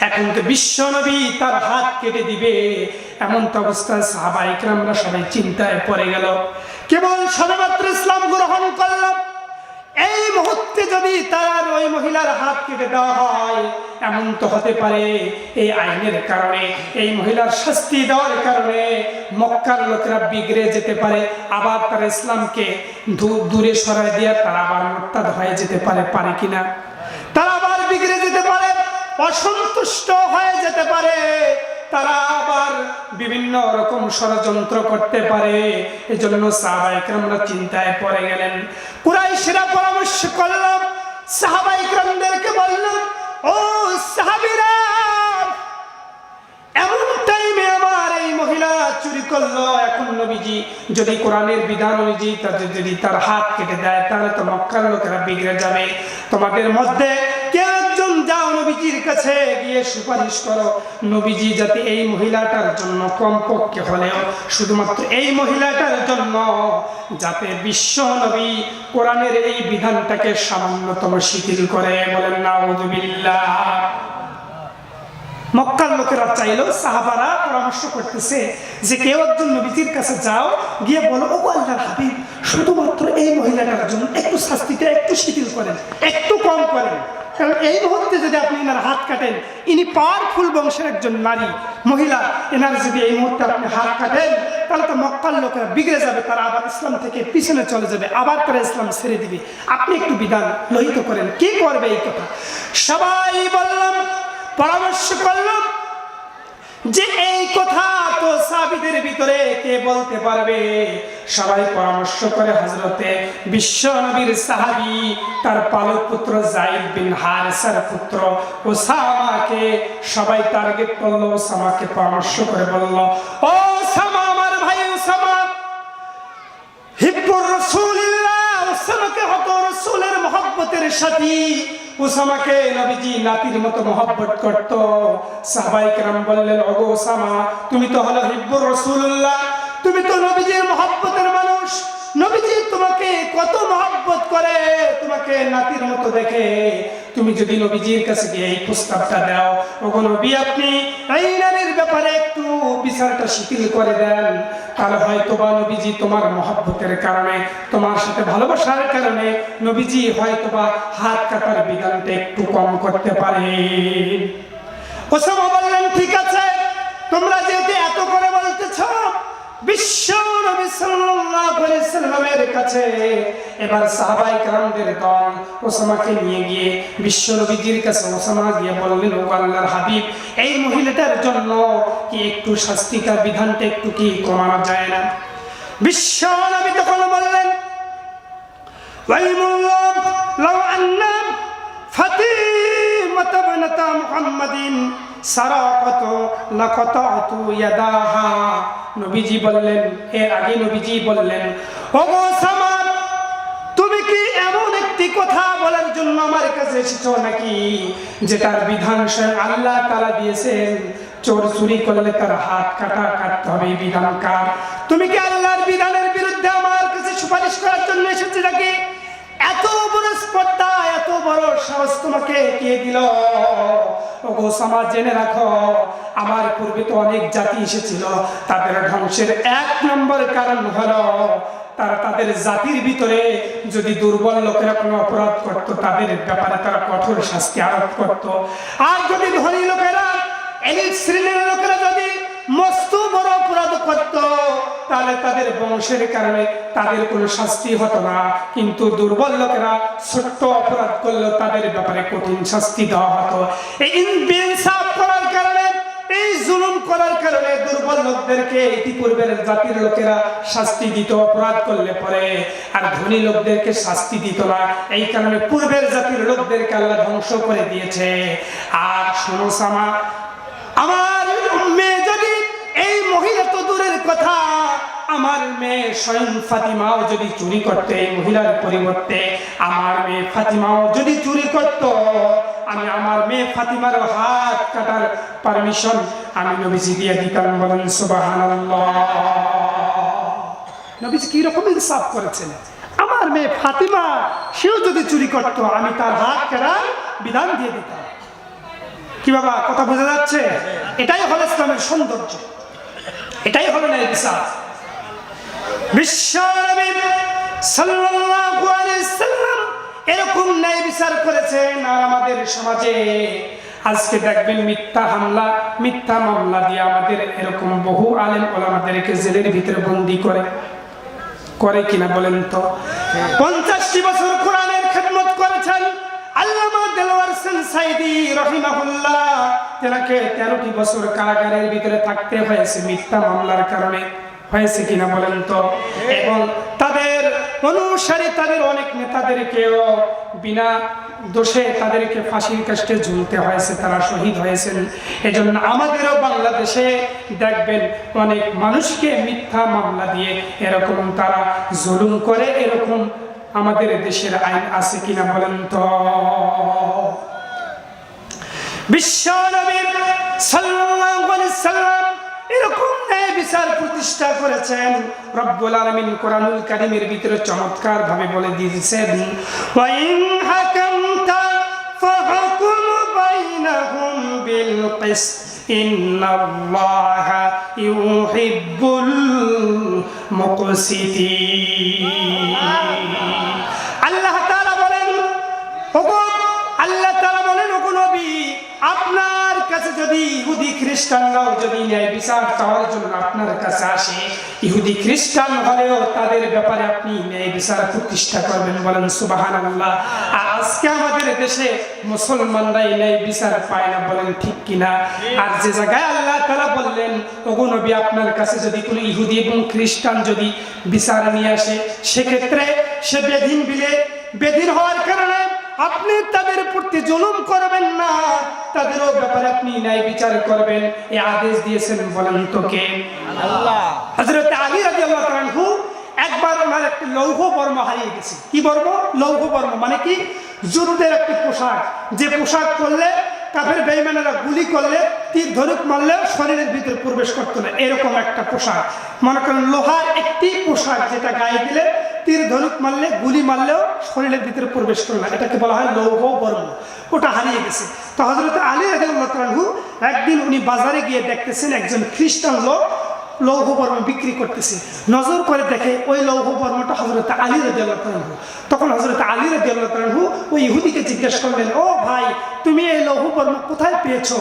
এখন তো বিশ্ব নবী তার হাত কেটে দিবে। এমন তো অবস্থায় সাহাবায়ে কেরামরা সবাই চিন্তায় পড়ে গেল। কেবল সবেমাত্র ইসলাম গ্রহণ করলাম, এই মুহূর্তে যদি তার ওই মহিলার হাত কেটে দেওয়া হয়, এমন তো হতে পারে এই আইনের কারণে, এই মহিলার শাস্তি দেওয়ার কারণে মক্কার লোকেরা বিগড়ে যেতে পারে, আবার তারা ইসলামকে দূরে সরায় দিয়ে তারা আবার মুরতাদ হয়ে যেতে পারে, পারে কিনা? তারা আবার বিগড়ে যেতে পারে, অসন্তুষ্ট হয়ে যেতে পারে, তারা আবার বিভিন্ন রকম ষড়যন্ত্র করতে পারে। এজন্য সাহাবায়ে কেরামরা চিন্তায় পড়ে গেলেন। কুরাইশরা পরামর্শ করল, সাহাবায়ে কেরামদেরকে বলল, ও সাহাবীরা, এমন টাইমে আমার এই মহিলা চুরি করলো, এখন নবীজি যদি কোরআনের বিধান অনুযায়ী যদি তার হাত কেটে দেয়, তাহলে তো মক্কার লোকেরা বিগড়ে যাবে। তোমাদের মধ্যে কেউ একজন যাও নবীজির কাছে গিয়ে সুপারিশ করো, নবীজি যাতে এই মহিলাটার জন্য কমপক্ষে হলেও শুধুমাত্র এই মহিলাটার জন্য যাতে বিশ্ব নবী কোরআনের এই বিধানটাকে সামান্যতম শিথিল করে। বলেন নাউযুবিল্লাহ। মক্কার লোকেরা চাইলো, সাহাবারা পরামর্শ করতেছে যে কেউ একজন নবীজির কাছে যাও, গিয়ে বলো, ও আল্লাহর হাবিব, শুধুমাত্র এই মহিলাটার জন্য একটু শাস্তিটা একটু শিথিল করেন, একটু কম করেন। কারণ এই মুহূর্তে যদি আপনি এনার হাত কাটেন, ইনি পাওয়ারফুল বংশের একজন নারী মহিলা, এনার যদি এই মুহূর্তে আপনি হাত কাটেন, তাহলে তো মক্কার লোকেরা বিগড়ে যাবে, তারা আবার ইসলাম থেকে পিছনে চলে যাবে, আবার তারা ইসলাম ছেড়ে দিবে। আপনি একটু বিধান লোহিত করেন। কি করবে এই কথা? সবাই বললাম, পরামর্শ করলাম যে এই কথা তো সাহাবীদের ভিতরে কে বলতে পারবে? সবাই পরামর্শ করে হযরতে বিশ্ব নবীর সাহাবী, তার পালক পুত্র যায়েদ বিন হারেসার পুত্র ওসামাকে সবাই টার্গেট করলো। ওসামাকে পরামর্শ করে বলল, ও ওসামা, আমার ভাই ওসামা, হিব্বুর রাসূলিল্লাহ, ওসামাকে হত রাসূলের মহব্বতের সাথী, ওসামাকে নবীজি নাতির মতো মহব্বত করত। সাহাবায়ে কেরাম বললেন, ওগো ওসামা, তুমি তো হলো হিব্বুর রাসূলুল্লাহ, তুমি তো নবীজির মহব্বতের মানুষ, নবীজি তোমাকে কত মহব্বত করে, তোমাকে নাতির মতো দেখে, তুমি যদি নবীজির কাছে গিয়ে এই প্রস্তাবটা দাও, ওগো নবী, আপনি এই নারীর ব্যাপারে একটু বিচারটা শিথিল করে দেন, তাহলে হয়তোবা নবীজি তোমার মহব্বতের কারণে, তোমার সাথে ভালোবাসার কারণে নবীজি হয়তোবা হাত কাটার বিধানটা একটু কম করতে পারে। ওসামা বললেন, ঠিক আছে, তোমরা যেহেতু এত করে বলতেছ, বিশ্ব নবী সাল্লাল্লাহু আলাইহি সাল্লামের কাছে এবার সাহাবায়ে কেরামদের দল ওসামাকে নিয়ে গিয়ে বিশ্ব নবীজির কাছে ওসামা গিয়ে বললেন, ও আল্লাহর হাবিব, এই মহিলাটার জন্য কি একটু শাস্তিটা বিধানটা একটু কি কমানো যায় না? বিশ্ব নবী তখন বললেন, ওয়াইমুল্লাহ লাউ আন্না ফাতিমা বিনত মুহাম্মাদিন সারাকাত লাকাতাতু ইয়াদাহা। নবীজি বললেন, এর আগে নবীজি বললেন, ওগো ওসামা, তুমি কি এমন একটি কথা বলার জন্য আমার কাছে এসেছো নাকি যেটার বিধান স্বয়ং আল্লাহ তাআলা দিয়েছেন? চোর চুরি করলে তার হাত কাটতে হবে, এই বিধান কার? তুমি কি আল্লাহর বিধানের বিরুদ্ধে আমার কাছে সুপারিশ করার জন্য এসেছো নাকি? এত বড় স্পর্ধা, এত বড় সাহস তোমাকে কে দিল? ওগো ওসামা, জেনে রাখো, আমার পূর্বে তো অনেক জাতি এসেছিল, তাদের ধ্বংসের এক নম্বর কারণ হলো তারা তাদের জাতির ভিতরে যদি দুর্বল লোকেরা কোনো অপরাধ করত, তাদের ব্যাপারে তারা কঠোর শাস্তি আরোপ করত। আর যদি ধনী লোকেরা, এলিট শ্রেণীর লোকেরা যদি মস্ত বড় অপরাধ করত, তাহলে তাদের বংশের কারণে তাদের কোনো শাস্তি হতো না। কিন্তু দুর্বল লোকেরা ছোট্ট অপরাধ করলেও তাদের ব্যাপারে কঠিন শাস্তি দেওয়া হতো। এই ইনসাফ করার কারণে, এই এই জুলুম করার কারণে দুর্বল লোকদেরকে ইতিপূর্বের জাতির লোকেরা শাস্তি দিত অপরাধ করলে পরে, আর ধনী লোকদেরকে শাস্তি দিত না। এই কারণে পূর্বের জাতির লোকদেরকে আল্লাহ ধ্বংস করে দিয়েছে। আর শোনো সামা, আমার মেয়ে যদি, এই মহিলা তো দূরের কথা, আমার মেয়ে স্বয়ং ফাতিমাও যদি চুরি করতে, এই মহিলার পরিবর্তে আমার মেয়ে ফাতিমাও যদি চুরি করত, আমি আমার মেয়ে ফাতিমার হাত কাটার পারমিশন আমি নবীজি দিয়ে দিতাম। বলেন সুবহানাল্লাহ। নবীজি কি রকম ইনসাফ করেছেন, আমার মেয়ে ফাতিমা সেও যদি চুরি করত, আমি তার হাত কাটার বিধান দিয়ে দিতাম। কি বাবা, কথা বোঝা যাচ্ছে? এটাই হলো ইসলামের সৌন্দর্য, এটাই হলো ন্যায় বিচার। বিশ্ব নবী সাল্লাল্লাহু আলাইহি সাল্লাম এরকম ন্যায় বিচার করেছেন। আর আমাদের সমাজে আজকে দেখবেন মিথ্যা হামলা, মিথ্যা মামলা দিয়ে আমাদের এরকম বহু আলেম ওলামাদেরকে জেলের ভিতরে বন্দী করে কিনা বলেন তো? 50টি বছর কোরআনের খেদমত করেছেন আল্লামা দেলোয়ার হোসেন সাইদি রাহিমাহুল্লাহ, তেনাকে 13টি বছর কারাগারের ভিতরে থাকতে হয়েছে মিথ্যা মামলার কারণে। হয়েছে কিনা বলেন তো? এবং তাদের অনুসারী, তাদের অনেক নেতাদেরকেও বিনা দোষে তাদেরকে ফাঁসির কাস্টে ঝুলতে হয়েছে, তারা শহীদ হয়েছেন। এজন্য আমাদেরও বাংলাদেশে দেখবেন অনেক মানুষকে মিথ্যা মামলা দিয়ে এরকম তারা জুলুম করে, এরকম আমাদের দেশের আইন আছে কিনা বলেন তো? বিশ্ব নবী সাল্লাল্লাহু আলাইহি সাল্লাম এরকম ন্যায় বিচার প্রতিষ্ঠা করেছেন। রব্বুল আলামিন কোরআনুল কারীমের ভিতরে চমৎকার ভাবে বলে দিয়েছেন, ওয়া ইন হাকামতা ফাহকুম বাইনাহুম বিল কিসত ইন্নাল্লাহা ইউহিব্বুল মুকসিতিন। আল্লাহ তাআলা বলেন, আল্লাহ তাআলা বলেন, ওগো নবী, আপনার কাছে যদি ইহুদি খ্রিস্টানরাও যদি ন্যায় বিচার চাওয়ার জন্য আপনার কাছে আসে, ইহুদি খ্রিস্টান হলেও তাদের ব্যাপারে আপনি ন্যায় বিচার প্রতিষ্ঠা করবেন। বলেন সুবহানাল্লাহ। আজকে আমাদের দেশে মুসলমানরা এই ন্যায় বিচার পায় না, বলেন ঠিক কিনা? আর যে জায়গায় আল্লাহ তাআলা বললেন, ওগো নবী, আপনার কাছে যদি কোনো ইহুদি এবং খ্রিস্টান যদি বিচার নিয়ে আসে, সেক্ষেত্রে সে বেদিন হওয়ার কারণে আপনি তাদের প্রতি জুলুম করবেন না, তাদেরও ব্যাপারে আপনি ন্যায় বিচার করবেন। এই আদেশ দিয়েছেন, বলেন তো কে? আল্লাহ। হযরত আলী রাদিয়াল্লাহু তাআলা আনহু একবার ওনার একটি লৌহ বর্ম হারিয়ে গেছে। কি বর্ম? লৌহ বর্ম মানে কি? যুদ্ধের একটি পোশাক, যে পোশাক পরলে কাফের বেঈমানেরা গুলি করলে, তীর ধনুক মারলে শরীরের ভিতরে প্রবেশ করতো না, এরকম একটা পোশাক। মনে করেন লোহার একটি পোশাক, যেটা গায়ে দিলে তীর ধনুক মারলে, গুলি মারলেও শরীরের ভিতরে প্রবেশ করে না, এটাকে বলা হয় লৌহ বর্ম। ওটা হারিয়ে গেছে। তো হযরত আলী রাদিয়াল্লাহু তাআলা আনহু একদিন উনি বাজারে গিয়ে দেখতেছেন একজন খ্রিস্টান লোক লৌহ বর্ম বিক্রি করতেছে। নজর করে দেখে ওই লৌহ বর্মটা হযরত আলী রাদিয়াল্লাহু তাআলা আনহু। তখন হযরত আলী রাদিয়াল্লাহু তাআলা আনহু ওই ইহুদিকে জিজ্ঞেস করলেন, ও ভাই, তুমি এই লৌহ বর্ম কোথায় পেয়েছো?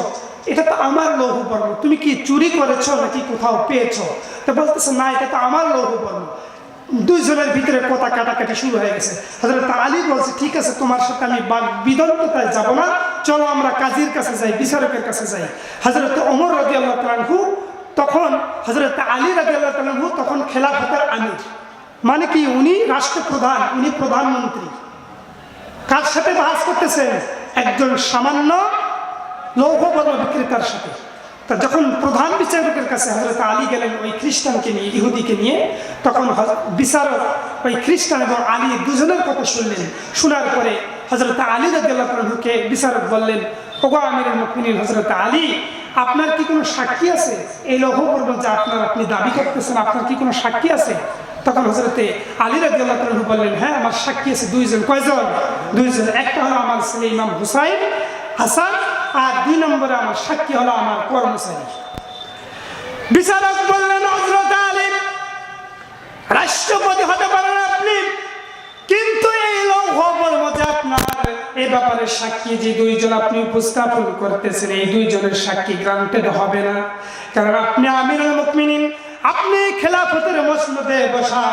এটা তো আমার লৌহ বর্ম, তুমি কি চুরি করেছো নাকি কোথাও পেয়েছো? তো বলতেছে, না, এটা তো আমার লৌহ বর্ম। দুইজনের ভিতরে কথা কাটাকাটি শুরু হয়ে গেছে। হযরত আলী বলছে, ঠিক আছে, তোমার সাথে আমি বাকবিতণ্ডায় যাব না, চলো আমরা কাজীর কাছে যাই, বিচারকের কাছে যাই। হযরত ওমর রাদিয়াল্লাহু তাআলা আনহু তখন, হযরত আলী রাদিয়াল্লাহু তাআলা আনহু তখন খেলাফতের আমির, মানে কি উনি রাষ্ট্রপ্রধান, উনি প্রধানমন্ত্রী। কার সাথে বাহাস করতেছেন? একজন সামান্য লৌহ বর্ম বিক্রেতার সাথে। তা যখন প্রধান বিচারকের কাছে হযরত আলী গেলেন ওই খ্রিস্টানকে নিয়ে, ইহুদিকে নিয়ে, তখন বিচারক ওই খ্রিস্টান এবং আলী দুজনের কথা শুনলেন। শোনার পরে হযরত আলী রাদিয়াল্লাহু তাআলা আনহুকে বিচারক বললেন, ওগো আমিরুল মুমিনিন হযরত আলী, আপনার কি কোনো সাক্ষী আছে? এই লৌহ বর্ম যা আপনি দাবি করতেছেন, আপনার কি কোনো সাক্ষী আছে? তখন হযরতে আলী রাদিয়াল্লাহু তাআলা আনহু বললেন, হ্যাঁ, আমার সাক্ষী আছে দুইজন। কয়জন? দুইজন। একটা হলো আমার ছেলে ইমাম হুসাইন হাসান, আর 2 নম্বরে আমার সাক্ষী হলো আমার কর্মচারী। বিচারক বললেন, হযরত আলী, রাষ্ট্রপতি হতে পারেন আপনি, কিন্তু এই লৌহ বর্ম যে আপনার, এই ব্যাপারে সাক্ষী যে দুইজন আপনি উপস্থাপন করতেছেন, এই দুইজনের সাক্ষী গ্রান্টেড হবে না। কারণ আপনি আমিরুল মুমিনিন, আপনি খেলাফতের মসনদে বসা,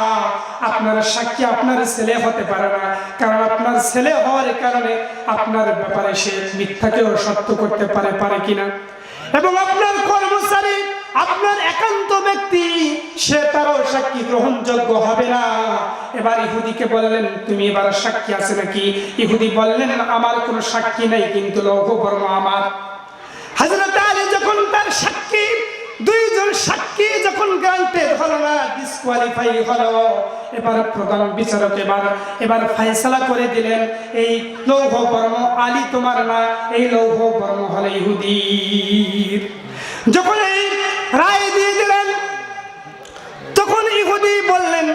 আপনার সাক্ষী আপনার ছেলে হতে পারে না। কারণ আপনার ছেলে হওয়ার কারণে আপনার ব্যাপারে সে মিথ্যাকেও সত্য করতে পারে কিনা। এবং আপনার কর্মচারী, আপনার একান্ত ব্যক্তি, সে তারও সাক্ষী গ্রহণযোগ্য হবে না। এবার ইহুদিকে বললেন, তুমি এবার সাক্ষী আছে নাকি? ইহুদি বললেন, আমার কোনো সাক্ষী নাই, কিন্তু লৌহ বর্ম আমার। হযরত আলী যখন তার সাক্ষী, দুইজন সাক্ষী যখন গ্রান্টেড হলো না, ডিসকোয়ালিফাই হলো, এবার প্রধান বিচারক এবার ফয়সালা করে দিলেন, এই লৌহ বর্ম আলী তোমার না, এই লৌহ বর্ম হলো ইহুদির। যখন এই রায় দিয়ে দিলেন, তখন ইহুদি বললেন,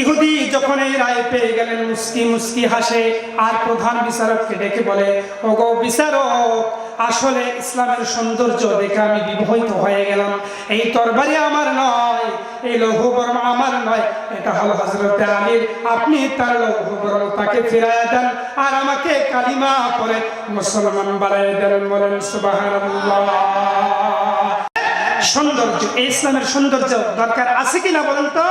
ইহুদি যখন এই রায় পেয়ে গেলেন, মুস্কি মুস্কি হাসে, আর প্রধান বিচারককে ডেকে বলে, ওগো বিচারক, আসলে ইসলামের সৌন্দর্য দেখে আমি বিমোহিত হয়ে গেলাম। এই তরবারি আমার নয়, এই লৌহ বর্ম আমার নয়, এটা হলো হযরত আলীর। আপনি তার লৌহ বর্ম তাকে ফিরাইয়া দেন, আর আমাকে কালিমা পড়ে মুসলমান বানাইয়া দেন। বলেন সুবহানাল্লাহ। সৌন্দর্য, এই ইসলামের সৌন্দর্য দরকার আছে কিনা বলেন তো?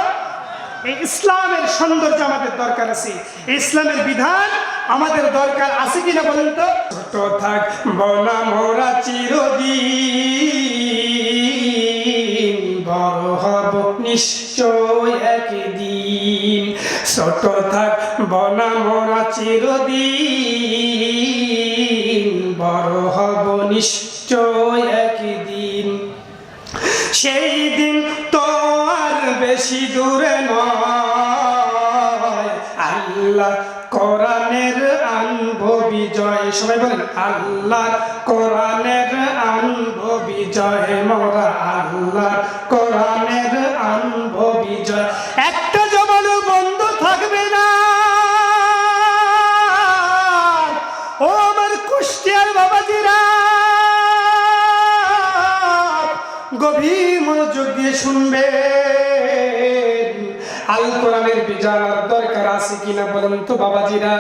এই ইসলামের সৌন্দর্য আমাদের দরকার আছে, ইসলামের বিধান আমাদের দরকার আছে কিনা বলেন তো? ছোট থাক বনা মোরা চিরদিন, বড় হব নিশ্চয় একদিন। ছোট থাক বনা মোরা চিরদিন, বড় হব নিশ্চয় একদিন। সেই দিন তো আর বেশি দূরে নয়, আল্লাহ কোরআনের আনব বিজয়। সবাই বলেন, আল্লাহ কোরআনের আনব বিজয়, মোরা আল্লাহ কোরআনের আনব বিজয়। একটা জবানও বন্ধ থাকবে না। ও আমার কুষ্টিয়ার বাবাজিরা, গভীর মনোযোগ দিয়ে শুনবেন। আল কোরআনের বিজানার দরকার আছে কিনা বলেন তো বাবাজিরা?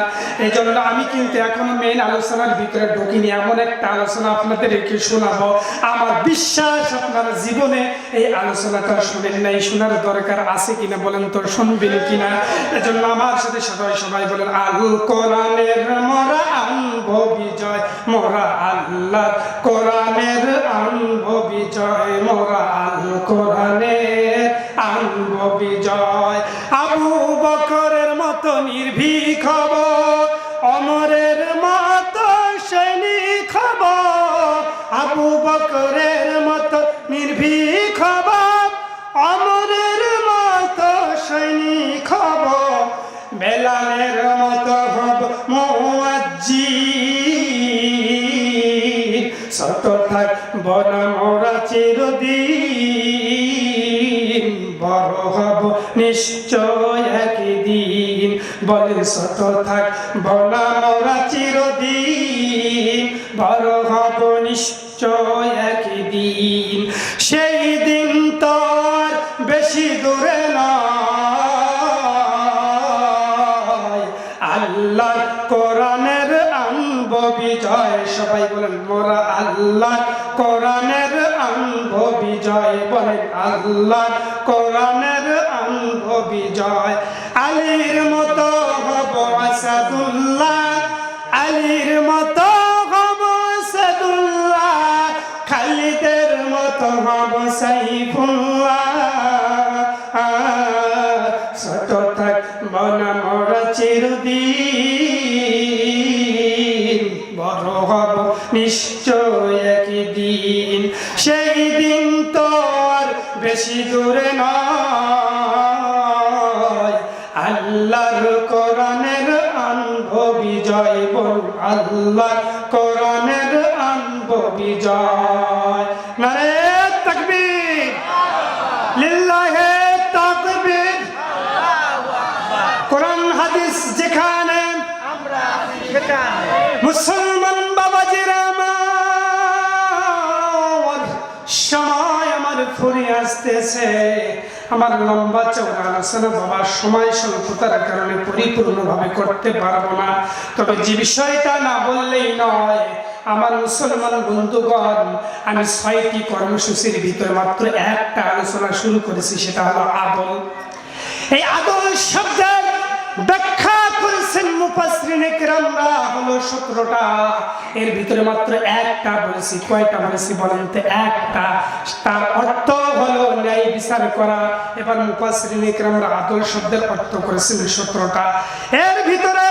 এই জন্য আমি কিন্তু এখনো মেইন আলোচনার ভিতরে ঢুকিনি। এমন একটা আলোচনা আপনাদেরকে শোনাবো, আমার বিশ্বাস আপনারা জীবনে এই আলোচনাটা শুনেন নাই। শোনার দরকার আছে কিনা বলেন তো? শুনবেন কিনা? এজন্য আমার সাথে সবাই বলেন, আল কোরআনের মোরা আনব বিজয়, মোরা আল্লাহ কোরআনের আনব বিজয়, মোরা আল কোরআনের আনব বিজয়। আবু বকরের মতো নির্ভীক হব, অমরের মতো সৈনিক হব। আবু বকরের মতো নির্ভীক হব, অমরের মতো সৈনিক হব। বেলালের মতো হব মুয়াজ্জিন। ছোট থাকব না মোরা চিরদিন, বড় হব নিশ্চয় একদিন। বলেন, ছোট থাকব না মোরা চিরদিন, বড় হব নিশ্চয় একদিন। সেই দিন তো আর বেশি দূরে নয়, আল্লাহ কোরআনের আনব বিজয়। সবাই বলেন, মোরা আল্লাহ কোরআনের আনব বিজয়। বলেন, আল্লাহ কোরআনের আনব বিজয়। আলীর মতো হব আসাদুল্লাহ, আলীর মতো হব আসাদুল্লাহ। খালিদের মতো হব সাইফুল্লাহ। ছোট থাকব না মোরা চিরদিন, বড় হব নিশ্চয় একদিন। সেই দিন তো আর বেশি দূরে নয়, আল্লাহর কোরআনের আনব বিজয়। বলুন, আল্লাহ কোরআনের আনব বিজয়। নারে তাকবীর, লিল্লাহে তাকবীর। কোরআন হাদিস যেখানে, আমরা সেখানে। মুসলমান বাবাজিরা আমার, সময় আমার ফুরিয়ে আসতেছে। আমার লম্বা চওড়া আলোচনা বাবার সময় স্বল্পতার কারণে পরিপূর্ণভাবে করতে পারবো না। তবে যে বিষয়টা না বললেই নয়, আমার মুসলমান বন্ধুগণ, আমি 6টি কর্মসূচির ভিতরে মাত্র একটা আলোচনা শুরু করেছি, সেটা হলো আদল। এই আদল শব্দের ব্যাখ্যা করেছেন মুফাসসিরিনে কেরামরা হলো 17টা, এর ভিতরে মাত্র একটা বলেছি। কয়টা বলেছি বলেন তো? একটা। তার অর্থ হলো ন্যায় বিচার করা। এবার মুফাসসিরিনে কেরামরা আদল শব্দের অর্থ করেছেন 17টা। এর ভিতরে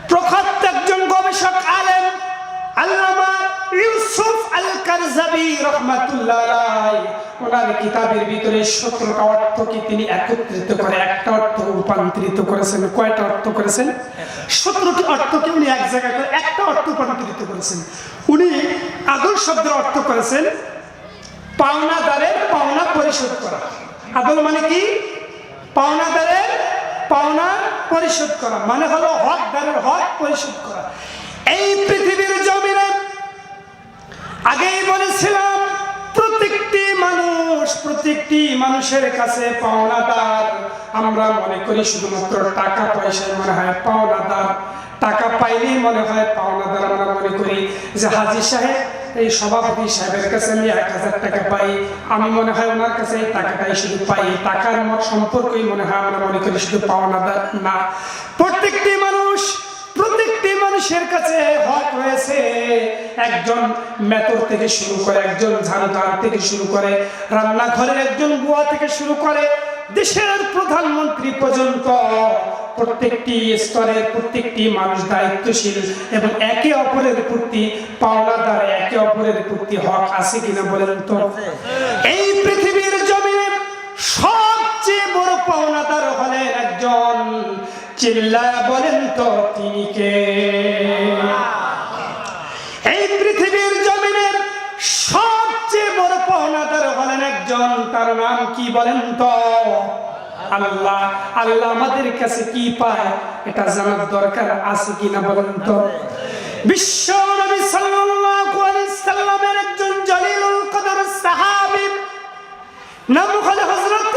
প্রখ্যাত একজন গবেষক আলেম আল্লামা ইউসুফ আল কারজাবি রাহমাতুল্লাহ আলাইহি ওনার কিতাবের ভিতরে 17টা অর্থকে তিনি একত্রিত করে একটা অর্থ রূপান্তরিত করেছেন। কয়টা অর্থ করেছেন? 17টি অর্থকে উনি এক জায়গায় করে একটা অর্থ রূপান্তরিত করেছেন। উনি আদল শব্দের অর্থ করেছেন পাওনাদারের পাওনা পরিশোধ করা। আদল মানে কি? পাওনাদারের পাওনা পরিশোধ করা, মানে হলো হকদারের হক পরিশোধ করা। এই পৃথিবীর জমিনে আগেই বলেছিলাম প্রত্যেকটি মানুষের কাছে পাওনাদার। আমরা মনে করি শুধুমাত্র টাকা পয়সায় মনে হয় পাওনাদার, টাকা পাইলেই মনে হয় পাওনাদার। আমরা মনে করি যে হাজী সাহেব, এই সভাপতি সাহেবের কাছে আমি 1000 টাকা পাই, আমি মনে হয় ওনার কাছে এই টাকাটাই শুধু পাই। টাকার সম্পর্কই মনে হয় আমরা মনে করি শুধু পাওনাদার। না, প্রত্যেকটি মানুষের কাছে হক রয়েছে। একজন মেথর থেকে শুরু করে, একজন ঝাড়ুদার থেকে শুরু করে, রান্নাঘরের একজন বুয়া থেকে শুরু করে দেশের প্রধানমন্ত্রী পর্যন্ত প্রত্যেকটি স্তরের প্রত্যেকটি মানুষ দায়িত্বশীল এবং একে অপরের প্রতি পাওনাদার, একে অপরের প্রতি হক আছে কিনা বলেন তো? এই পৃথিবীর জমিনে সবচেয়ে বড় পাওনাদার হলেন একজন। চিল্লায়া বলেন তো তিনি কে? এই পৃথিবীর জমিনের সবচেয়ে বড় পাওনাদার হলেন একজন। তার নাম কি বলেন তো? আল্লাহ। আল্লাহ আমাদের কাছে কি পায় এটা জানার দরকার আছে কিনা বলেন তো? বিশ্ব নবী সাল্লাল্লাহু আলাইহি সাল্লামের একজন জলিলুল কদর সাহাবী নাম হলো হযরত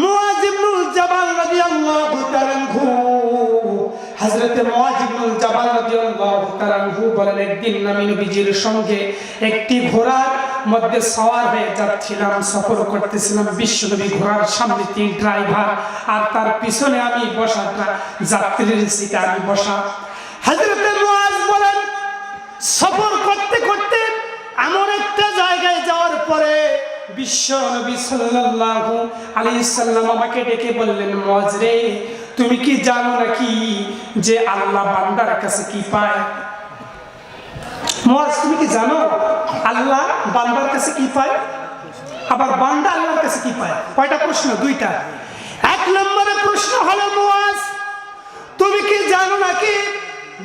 মুআয ইবনুল জাবাল রাদিয়াল্লাহু তাআলা আনহু। হযরত মুআয ইবনুল জাবাল রাদিয়াল্লাহু তাআলা আনহু বলেন, একদিন আমি নবীজির সঙ্গে একটি ঘোড়ার মধ্যে সওয়ার হয়ে যাচ্ছিলাম, সফর করতেছিলাম। বিশ্বনবী ঘোড়ার সামনে 3 ড্রাইভার আর তার পিছনে আমি বসা, যাত্রীর সিটে আমি বসা। হযরত মুআয বলেন, সফর করতে করতে এমন একটা জায়গায় যাওয়ার পরে বিশ্ব নবী সাল্লাল্লাহু আলাইহি সাল্লাম আমাকে ডেকে বললেন, মুআয রে, তুমি কি জানো নাকি যে আল্লাহ বান্দার কাছে কি পায়? মুআয, তুমি কি জানো আল্লাহ বান্দার কাছে কি পায়? আবার বান্দা আল্লাহর কাছে কি পায়? কয়টা প্রশ্ন? 2টা। 1 নম্বরে প্রশ্ন হলো, মুআয তুমি কি জানো নাকি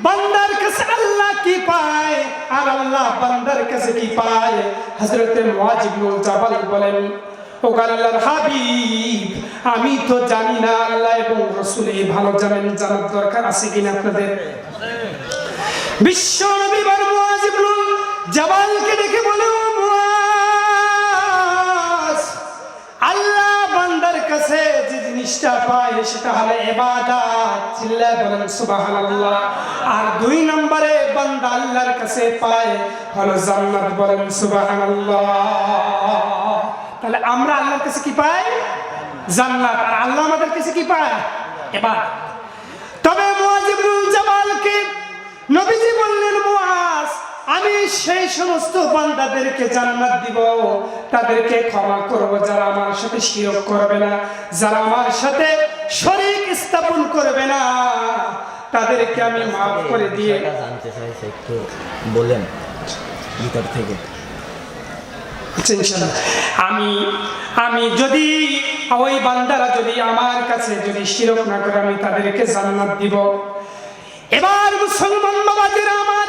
বান্দার কাছে আল্লাহ কি পায় আর আল্লাহ বান্দার কাছে কি পায়? হযরত মুআয ইবনুল জাবাল বলেন, ও আল্লাহর হাবিব, আমি তো জানি না, আল্লাহ এবং রাসূল এই ভালো জানেন, জানার দরকার আছে কিনা আপনাদের? বিশ্ব নবী মুআয ইবনুল জাবালকে ডেকে বলে, ও মুআয, আল্লাহ বান্দার কাছে যে জিনিসটা পায় সেটা হলো ইবাদত। চিল্লায়ে বলেন সুবহানাল্লাহ। আর 2 নম্বরে বান্দা আল্লাহর কাছে পায় হলো জান্নাত। বলেন সুবহানাল্লাহ। তাহলে আমরা আল্লাহর কাছে কি পাই? জান্নাত। আর আল্লাহ আমাদের কাছে কি পায়? ইবাদত। তবে মুআয ইবনুল জাবালকে নবীজি বললেন, মুআয, আমি সেই সমস্ত বান্দাদেরকে জান্নাত দিব, তাদেরকে ক্ষমা করব যারা আমার সাথে শিরক করবে না, যারা আমার সাথে শরীক স্থাপন করবে না, তাদেরকে আমি মাফ করে দিয়ে। জানতে চাইছে, একটু বলেন ভিতর থেকে। আমি যদি ওই বান্দারা যদি আমার কাছে যদি শিরক না করে আমি তাদেরকে জান্নাত দিব। এবার মুসলমান বাবাদের আমার,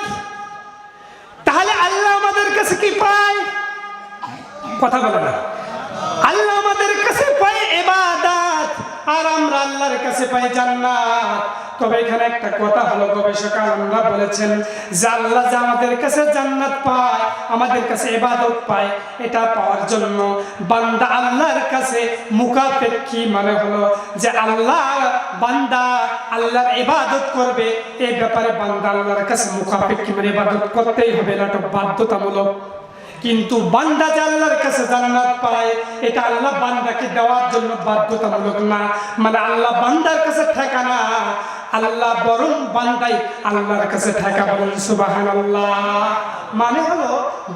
তাহলে আল্লাহ আমাদের কাছে কি পায়? কথা বলে না। আল্লাহ আমাদের কাছে পায় ইবাদত আর আমরা আল্লাহর কাছে পাই জান্নাত। তবে এখানে একটা কথা হলো, গবেষক আল্লাহ বলেছেন যে আল্লাহ যে আমাদের কাছে জান্নাত পায়, আমাদের কাছে ইবাদত পায়, এটা পাওয়ার জন্য বান্দা আল্লাহর কাছে মুখাপেক্ষী, মানে হলো যে আল্লাহ বান্দা আল্লাহর ইবাদত করবে, এই ব্যাপারে বান্দা আল্লাহর কাছে মুখাপেক্ষী, মানে ইবাদত করতেই হবে, এটা বাধ্যতামূলক। কিন্তু বান্দা যে আল্লাহর কাছে জান্নাত পায়, এটা আল্লাহ বান্দাকে দেওয়ার জন্য বাধ্যতামূলক না, মানে আল্লাহ বান্দার কাছে ঠেকা না, আল্লাহ বরং বান্দাই আল্লাহর কাছে ঠেকা। বলেন সুবহানাল্লাহ। মানে হলো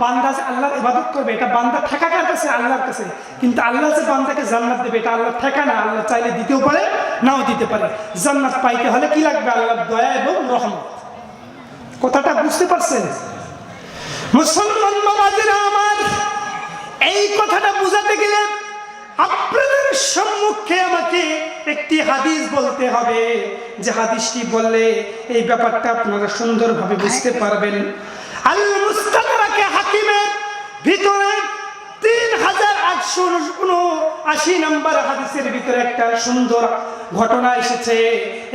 বান্দা যে আল্লাহর ইবাদত করবে এটা বান্দা ঠেকা কার কাছে? আল্লাহর কাছে। কিন্তু আল্লাহ যে বান্দাকে জান্নাত দেবে এটা আল্লাহ ঠেকা না, আল্লাহ চাইলে দিতেও পারে নাও দিতে পারে। জান্নাত পাইতে হলে কি লাগবে? আল্লাহর দয়া এবং রহমত। কথাটা বুঝতে পারছেন? মুসলমান বাবাজিরা আমার, এই কথাটা বোঝাতে গেলে আপনাদের সম্মুখে আমাকে একটি হাদিস বলতে হবে, যে হাদিসটি বললে এই ব্যাপারটা আপনারা সুন্দরভাবে বুঝতে পারবেন। আল মুস্তাদরাক হাকিমের ভিতরে 3879 নম্বর হাদিসের ভিতরে একটা সুন্দর ঘটনা এসেছে।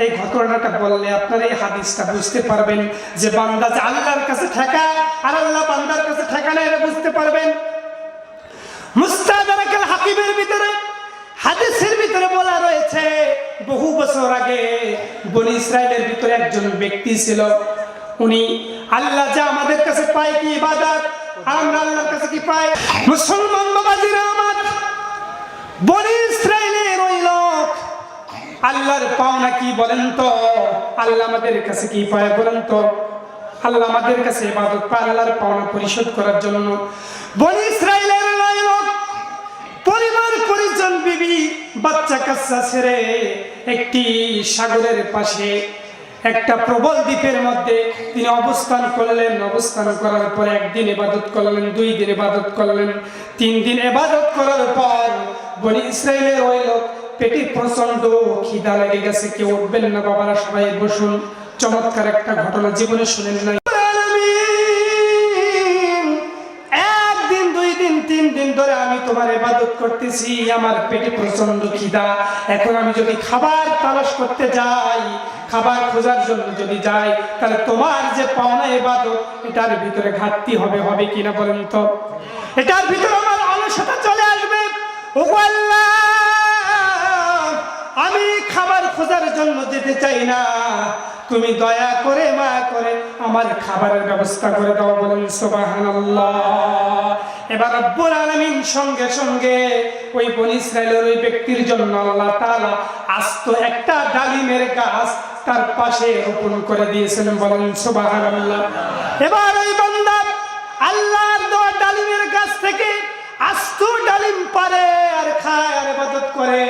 এই ঘটনাটা বললে আপনারা এই হাদিসটা বুঝতে পারবেন যে বান্দা যে আল্লাহর কাছে ঠেকা আর আল্লাহ বান্দার কাছে ঠেকা না, এটা বুঝতে পারবেন। মুস্তাদরাক হাকিমের ভিতরে হাদিসের ভিতরে বলা রয়েছে, বহু বছর আগে বনি ইসরাইলের ভিতরে একজন ব্যক্তি ছিল। উনি আল্লাহ যা আমাদের কাছে পাই কি ইবাদত, আমরা আল্লাহর কাছে কি পাই? মুসলমান বাবাজিরা আমার, বনি ইসরাইলের ওই লোক আল্লাহর পাওনা কি বলেন তো? আল্লাহ আমাদের কাছে কি পায় বলেন তো? আল্লাহ আমাদের কাছে ইবাদত পায় আল্লাহর পাওনা পরিশোধ করার জন্য। বনি ইসরাইলের ওই লোক পরিবার পরিজন বিবি বাচ্চা কাচ্চা ছেড়ে একটি সাগরের পাশে একটা প্রবল দ্বীপের মধ্যে তিনি অবস্থান করলেন। অবস্থান করার পর একদিন ইবাদত করলেন, 2 দিন ইবাদত করলেন, 3 দিন ইবাদত করার পর বনি ইসরাইলের ওই লোক পেটে প্রচন্ড খিদা লেগে গেছে। কেউ উঠবেন না বাবারা, সবাই বসুন। চমৎকার একটা ঘটনা, জীবনে শুনেন নাই। একদিন 2 দিন 3 দিন ধরে আমি তোমার ইবাদত করতেছি, আমার পেটে প্রচন্ড খিদা। এখন আমি যদি খাবার তালাশ করতে যাই, খাবার খোঁজার জন্য যদি যাই, তাহলে তোমার যে পাওনা ইবাদত এটার ভিতরে ঘাটতি হবে কিনা বলেন তো? এটার ভিতরে আমার অলসতা চলে আসবে। ও আল্লাহ, আমি খাবার খোঁজার জন্য যেতে চাই না, তুমি দয়া করে মায়া করে আমার খাবারের ব্যবস্থা করে দাও। বলেন সুবহানাল্লাহ। এবার রব্বুল আলামিন সঙ্গে সঙ্গে ওই বনি ইসরাইলের ওই ব্যক্তির জন্য আল্লাহ তাআলা আস্ত একটা ডালিমের গাছ তার পাশে রোপণ করে দিয়েছেন। বলেন সুবহানাল্লাহ। এবার ওই বান্দা আল্লাহর দেওয়া ডালিমের গাছ থেকে আস্ত ডালিম পারে আর খায় আর ইবাদত করে।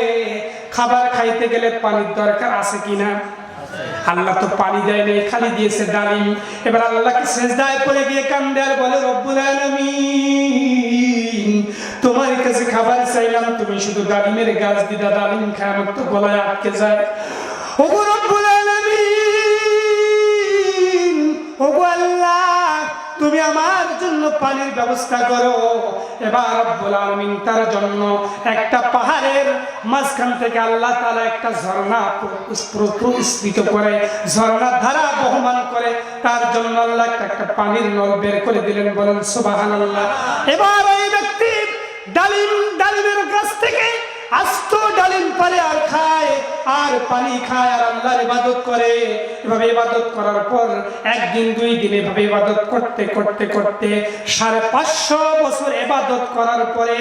খাবার খাইতে গেলে পানির দরকার আছে কিনা? আল্লাহ তো পানি দেয় নাই, খালি দিয়েছে ডালিম। এবার আল্লাহকে সিজদায় পড়ে গিয়ে কান্দে আর বলে, রব্বুল আলামিন, তোমার কাছে খাবার চাইলাম, তুমি শুধু ডালিমের গাছ দিদা, ডালিম খায় আমার তো গলায় আটকে যায়। ওগো রব্বুল আলামিন, ওগো আল্লাহ, তুমি আমার জন্য পানির ব্যবস্থা করো। এবার রব্বুল আলামিন তার জন্য একটা পাহাড়ের মাঝখান থেকে আল্লাহ তাআলা একটা ঝর্ণা প্রস্ফুটিত করে, ঝর্ণার ধারা বহমান করে তার জন্য আল্লাহ একটা পানির নল বের করে দিলেন। বলেন সুবহানাল্লাহ। এবার ওই ব্যক্তি ডালিমের গাছ থেকে আস্ত ডালিম পারে আর খায় আর পানি খায় আর আল্লাহর ইবাদত করে। এভাবে ইবাদত করার পর 1 দিন 2 দিন এভাবে ইবাদত করতে করতে করতে 550 বছর ইবাদত করার পরে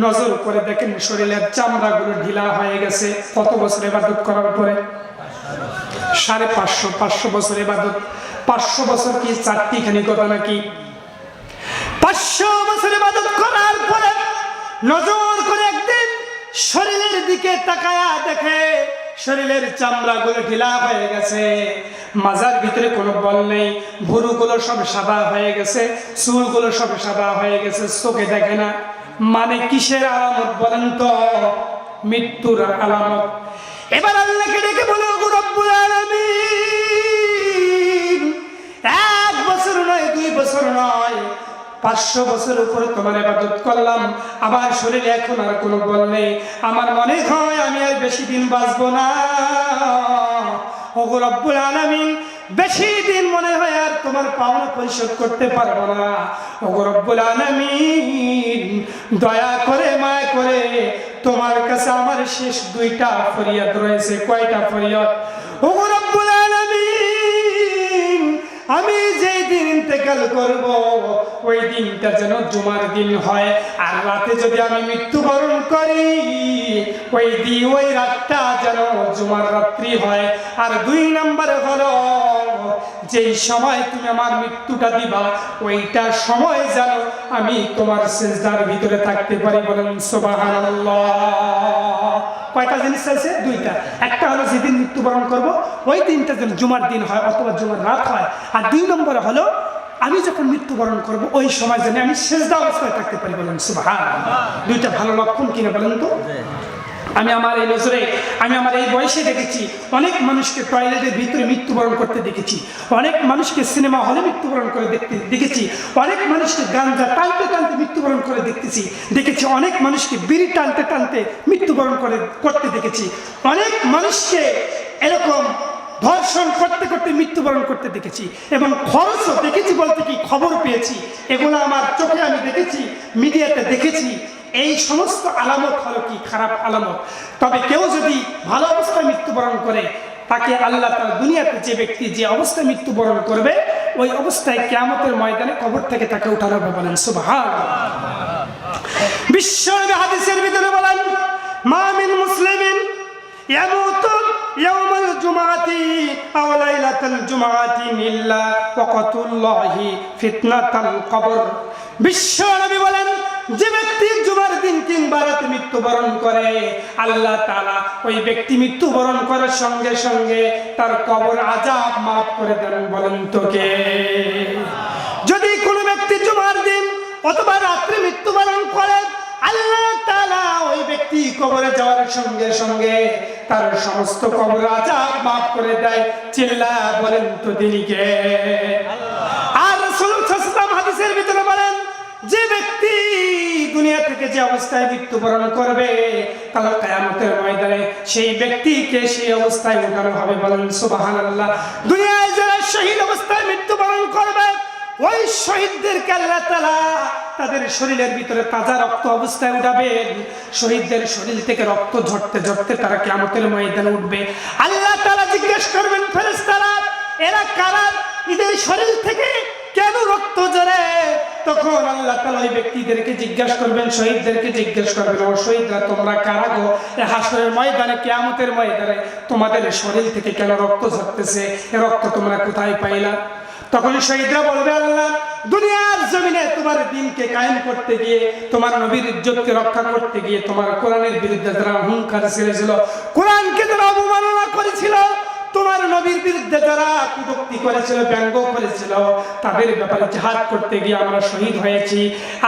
নজর করে দেখেন শরীরের চামড়াগুলো ঢিলা হয়ে গেছে। কত বছর ইবাদত করার পরে? 550 বছর ইবাদত। 500 বছর কি চারটিখানি কথা নাকি? 500 বছর ইবাদত করার পরে নজর করে একদিন শরীরের দিকে তাকায়া দেখে শরীরের চামড়াগুলো ঢিলা হয়ে গেছে, মাজার ভিতরে কোনো বল নেই, ভুরুগুলো সব সাদা হয়ে গেছে, চুলগুলো সব সাদা হয়ে গেছে, চোখে দেখে না। মানে কিসের আলামত বলেন তো? মৃত্যুর আলামত। এবার আল্লাহকে ডেকে বলো, রব্বুল আলামিন, 1 বছর নয় 2 বছর নয় 500 বছর উপরে তোমার ইবাদত করলাম, আবার শরীরে এখন আর কোনো বল নেই, আমার মনে হয় আমি আর বেশি দিন বাঁচবো না। ওগো রব্বুল আলামিন, বেশি দিন মনে হয় আর তোমার পাওনা পরিশোধ করতে পারবো না। ওগো রব্বুল আলামিন, দয়া করে মায়া করে তোমার কাছে আমার শেষ 2টা ফরিয়াদ রয়েছে। কয়টা ফরিয়াদ? ওগো রব্বুল আলামিন, আমি যেই দিন ইন্তেকাল করব ওই দিনটা যেন জুমার দিন হয়, আর রাতে যদি আমি মৃত্যুবরণ করি ওই রাতটা যেন জুমার রাত্রি হয়। আর 2 নম্বরে হলো যেই সময় তুমি আমার মৃত্যুটা দিবা ওইটা সময় যেন আমি তোমার সিজদার ভিতরে থাকতে পারি। বলেন সুবহানাল্লাহ। কয়টা জিনিস আছে? 2টা। একটা হলো যেদিন মৃত্যুবরণ করব ওই দিনটা যেন জুমার দিন হয় অথবা জুমার রাত হয়। আর 2 নম্বরে হলো আমি যখন মৃত্যুবরণ করব ওই সময় যেন আমি সিজদা অবস্থায় থাকতে পারি। বলেন সুবহানাল্লাহ। 2টা ভালো লক্ষণ কিনা বলেন তো? আমি আমার এই নজরে, আমি আমার এই বয়সে দেখেছি অনেক মানুষকে টয়লেটের ভিতরে মৃত্যুবরণ করতে দেখেছি, অনেক মানুষকে সিনেমা হলে মৃত্যুবরণ করে দেখেছি, অনেক মানুষকে গাঞ্জা টানতে টানতে মৃত্যুবরণ করে দেখেছি, অনেক মানুষকে বিড়ি টানতে টানতে মৃত্যুবরণ করতে দেখেছি, অনেক মানুষকে এরকম ধর্ষণ করতে করতে মৃত্যুবরণ করতে দেখেছি, এবং খরচও দেখেছি বলতে কি খবর পেয়েছি, এগুলো আমার চোখে আমি দেখেছি, মিডিয়াতে দেখেছি। এই সমস্ত আলামত হলো কি খারাপ আলামত। তবে কেউ যদি ভালো অবস্থায় মৃত্যুবরণ করে তাকে আল্লাহ তাআলা দুনিয়াতে যে ব্যক্তি যে অবস্থায় মৃত্যুবরণ করবে ওই অবস্থায় কিয়ামতের ময়দানে কবর থেকে তাকে উঠানো হবে। বলেন সুবহানাল্লাহ। বিশ্বনবী হাদিসের ভিতরে বলেন মা মিন মুসলিমিন ইয়ামুতু ইয়াওমাল জুমআতি আও লাইলাতাল জুমআতি ইল্লা ওয়াকাতুল্লাহি ফিতনাতাল কবর। বিশ্বনবী বলেন যে ব্যক্তি জুমার দিন কিংবা রাতে মৃত্যুবরণ করে আল্লাহ তাআলা ওই ব্যক্তি মৃত্যুবরণ করার সঙ্গে সঙ্গে তার কবর আযাব মাফ করে দেন। বলেন তো কে? যদি কোনো ব্যক্তি জুমার দিন অথবা রাতে মৃত্যুবরণ করে আল্লাহ তাআলা ওই ব্যক্তি কবরে যাওয়ার সঙ্গে সঙ্গে তার সমস্ত কবর আযাব মাফ করে দেয়। চিল্লা বলেন তো তিনি কে? আর রাসূলুল্লাহ সাল্লাল্লাহু আলাইহি ওয়াসাল্লাম হাদিসের ভিতরে বলেন যে ব্যক্তি দুনিয়া থেকে যে অবস্থায় মৃত্যুবরণ করবে কাল কিয়ামতের ময়দানে সেই ব্যক্তিকে সেই অবস্থায় উঠানো হবে। বলেন সুবহানাল্লাহ। দুনিয়ায় যারা শহীদ অবস্থায় মৃত্যুবরণ করবে ওই শহীদদেরকে আল্লাহ তাআলা তাদের শরীরের ভিতরে তাজা রক্ত অবস্থায় উঠাবেন। শহীদদের শরীর থেকে রক্ত ঝরতে ঝরতে তারা কিয়ামতের ময়দানে উঠবে। আল্লাহ তাআলা জিজ্ঞেস করবেন ফেরেশতারা এরা কারা, এদের শরীর থেকে কেন রক্ত ঝরে? তখন আল্লাহ তাআলা ওই ব্যক্তিদেরকে জিজ্ঞাসা করবেন, শহীদদেরকে জিজ্ঞাসা করবেন ও শহীদরা তোমরা কারা গো? এই হাসরের ময়দানে কিয়ামতের ময়দানে তোমাদের শরীর থেকে কেন রক্ত ঝরতেছে? এই রক্ত তোমরা কোথায় পাইলা? তখন শহীদরা বলবে আল্লাহ দুনিয়ার জমিনে তোমার দ্বীনকে কায়েম করতে গিয়ে তোমার নবীর ইজ্জতকে রক্ষা করতে গিয়ে তোমার কোরআনের বিরুদ্ধে যারা হুঙ্কার ছেড়েছিল, কোরআনকে যারা অবমাননা করেছিল, তোমার নবীর বিরুদ্ধে যারা কটূক্তি করেছিল, ব্যঙ্গ করেছিল, তাদের ব্যাপারে জিহাদ করতে গিয়ে আমরা শহীদ হয়েছি।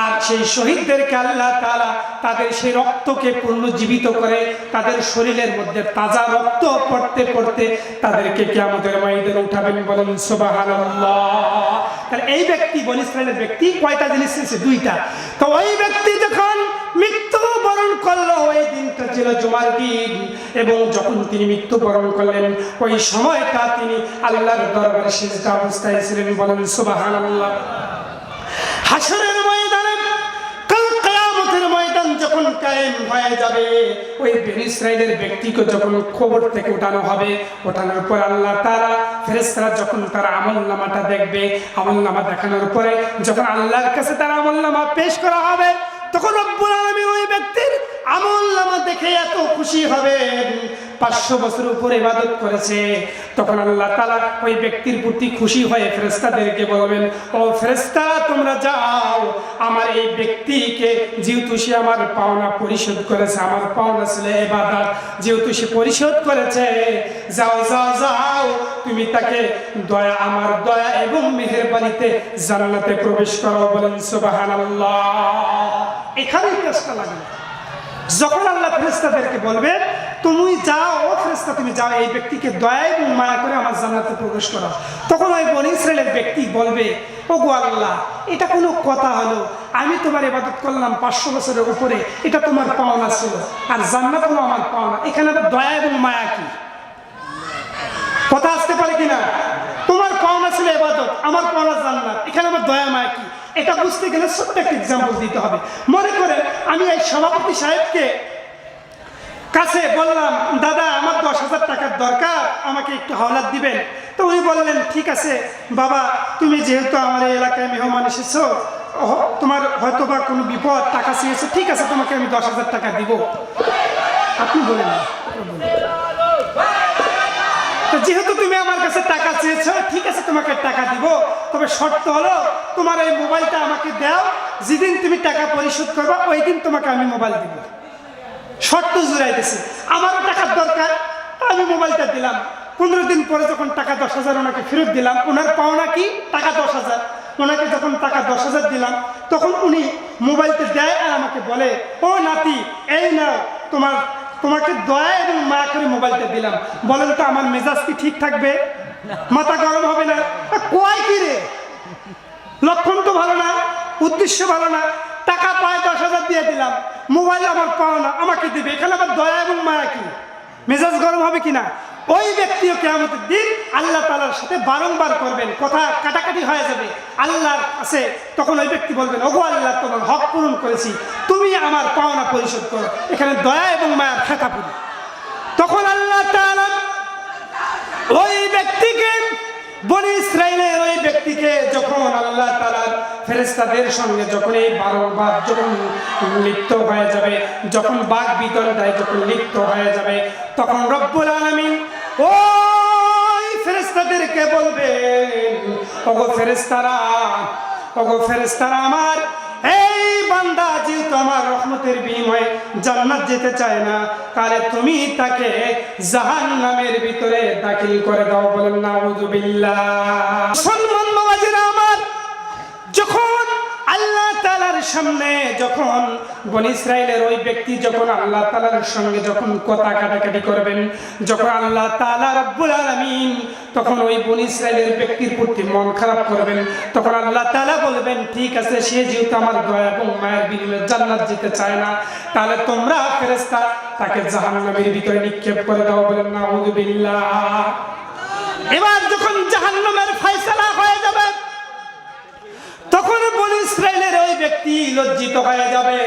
আর সেই শহীদদেরকে আল্লাহ তাআলা তাদের সেই রক্তকে পুনর্জীবিত করে তাদের শরীরের মধ্যে তাজা রক্ত পড়তে পড়তে তাদেরকে কিয়ামতের ময়দানে উঠাবেন। বলেন সুবহানাল্লাহ। তাহলে এই ব্যক্তি বনী ইসরাইলের ব্যক্তি কয়টা জিনিস ছিল? 2টা। তো ওই ব্যক্তি যখন মৃত্যুবরণ করলো ওই দিনটা ছিল জুমার দিন, এবং যখন তিনি মৃত্যুবরণ করলেন ওই সময়টা তিনি আল্লাহর দরবারে সিজদা অবস্থায় ছিলেন। বলেন সুবহানাল্লাহ। হাশরের ময়দানে কাল কিয়ামতের ময়দান যখন কায়েম হয়ে যাবে ওই বনী ইসরাইলের ব্যক্তিকে যখন কবর থেকে উঠানো হবে, ওঠানোর পর আল্লাহ তাআলা ফেরেশতারা যখন তার আমলনামাটা দেখবে, আমলনামা দেখানোর পরে যখন আল্লাহর কাছে তার আমলনামা পেশ করা হবে তখন রব্বুল আলামিন ওই ব্যক্তির আমলনামা দেখে এত খুশি হবেন 500 বছর উপরে ইবাদত করেছে। তখন আল্লাহ তাআলা ওই ব্যক্তির প্রতি খুশি হয়ে ফেরেশতাদেরকে বলবেন ও ফেরেশতারা তোমরা যাও আমার এই ব্যক্তিকে, যেহেতু সে আমার পাওনা পরিশোধ করেছে, আমার পাওনা ছিল ইবাদত, যেহেতু সে পরিশোধ করেছে, যাও যাও যাও তুমি তাকে দয়া, আমার দয়া এবং মেহেরবানিতে জান্নাতে প্রবেশ করো। বলেন সুবহানাল্লাহ। এখানেই কাজটা লাগবে। যখন আল্লাহ ফেরেশতাদেরকে বলবে তুমি যাও, ও ফেরেশতা তুমি যাও এই ব্যক্তিকে দয়া এবং মায়া করে আমার জান্নাতে প্রবেশ করো, তখন ওই বনী ইসরাইলের ব্যক্তি বলবে ও গো আল্লাহ এটা কোনো কথা হলো? আমি তোমার ইবাদত করলাম 500 বছরের উপরে, এটা তোমার পাওনা ছিল, আর জান্নাত হলো আমার পাওনা, এখানে আবার দয়া এবং মায়া কি? কথা আসতে পারে কিনা? তোমার পাওনা ছিল ইবাদত, আমার পাওনা জান্নাত, এখানে আবার দয়া মায়া কি? এটা বুঝতে গেলে ছোট্ট একটা এক্সাম্পল দিতে হবে। মনে করে আমি এই সভাপতি সাহেবকে কাছে বললাম দাদা আমার 10,000 টাকার দরকার, আমাকে একটু হাওলাত দিবেন। তো উনি বললেন ঠিক আছে বাবা, তুমি যেহেতু আমার এই এলাকায় মেহমান এসেছো, তোমার হয়তো বা কোনো বিপদ, টাকা চেয়েছো, ঠিক আছে তোমাকে আমি 10,000 টাকা দিব। আপনি বলেন না। তো যেহেতু তুমি আমার কাছে টাকা চেয়েছো, ঠিক আছে তোমাকে টাকা দিব, তবে শর্ত হলো তোমার এই মোবাইলটা আমাকে দাও, যেদিন তুমি টাকা পরিশোধ করবা ওই দিন তোমাকে আমি মোবাইল দিব। শর্ত জুড়াইতেছি, আমারও টাকার দরকার, আমি মোবাইলটা দিলাম। 15 দিন পরে যখন টাকা 10,000 ওনাকে ফেরত দিলাম, ওনার পাওনা কি টাকা 10,000, ওনাকে যখন টাকা 10,000 দিলাম তখন উনি মোবাইলটা দেয় আর আমাকে বলে, ও নাতি এই নাও, তোমাকে দয়া এবং মায়া করে মোবাইলটা দিলাম। বলেন তো আমার মেজাজ কি ঠিক থাকবে? মাথা গরম হবে না? কয় কি রে, লক্ষণ তো ভালো না, উদ্দেশ্য ভালো না। টাকা পায় 10,000 দিয়ে দিলাম, মোবাইল আমার পাও না, আমাকে দিবে, এখানে আবার দয়া এবং মায়া কি? মেজাজ গরম হবে কিনা? ওই ব্যক্তিও কিয়ামতের দিন আল্লাহ তাআলার সাথে বারংবার করবেন, কথা কাটাকাটি হয়ে যাবে আল্লাহর কাছে। তখন ওই ব্যক্তি বলবেন, ওগো আল্লাহ, তোমার হক পূরণ করেছি, তুমি আমার পাওনা পরিশোধ করো। এখানে দয়া এবং মায়ার খেতা পড়ি। তখন আল্লাহ তাআলা ওই ব্যক্তিকে, বনি ইসরাইলের ওই ব্যক্তিকে যখন আল্লাহ তাআলা ফেরেশতাদের সঙ্গে যখন এই বারংবার যখন লিপ্ত হয়ে যাবে, যখন বাক বিতণ্ডায় যখন লিপ্ত হয়ে যাবে, তখন রব্বুল আলামিন ওই ফেরেশতাদেরকে বলবেন, ওগো ফেরেশতারা, আমার এই বান্দা যেহেতু আমার রহমতের বিনিময়ে জান্নাত যেতে চায় না, তাহলে তুমি তাকে জাহান্নামের ভিতরে দাখিল করে দাও। বলেন নাউযুবিল্লাহ। মুসলমান বাবাজিরা আমার, যখন আল্লাহ তাআলার সামনে, যখন বনি ইসরাইলের ওই ব্যক্তি যখন আল্লাহ তাআলার সঙ্গে যখন কথা কাটাকাটি করবেন, যখন আল্লাহ তাআলা রব্বুল আলামিন তখন ওই বনি ইসরাইলের ব্যক্তির প্রতি মন খারাপ করবেন, তখন আল্লাহ তাআলা বলবেন, ঠিক আছে, সে যেহেতু আমার দয়া এবং মায়ের বিনিময়ে জান্নাত যেতে চায় না, তাহলে তোমরা ফেরেশতা তাকে জাহান্নামের ভিতরে নিক্ষেপ করে দাও। বলেন নাউযুবিল্লাহ। এবার যখন জাহান্নামের ফয়সালা হয়ে যাবে, তখন বনি ইসরাইলের ওই ব্যক্তি লজ্জিত হয়ে যাবে।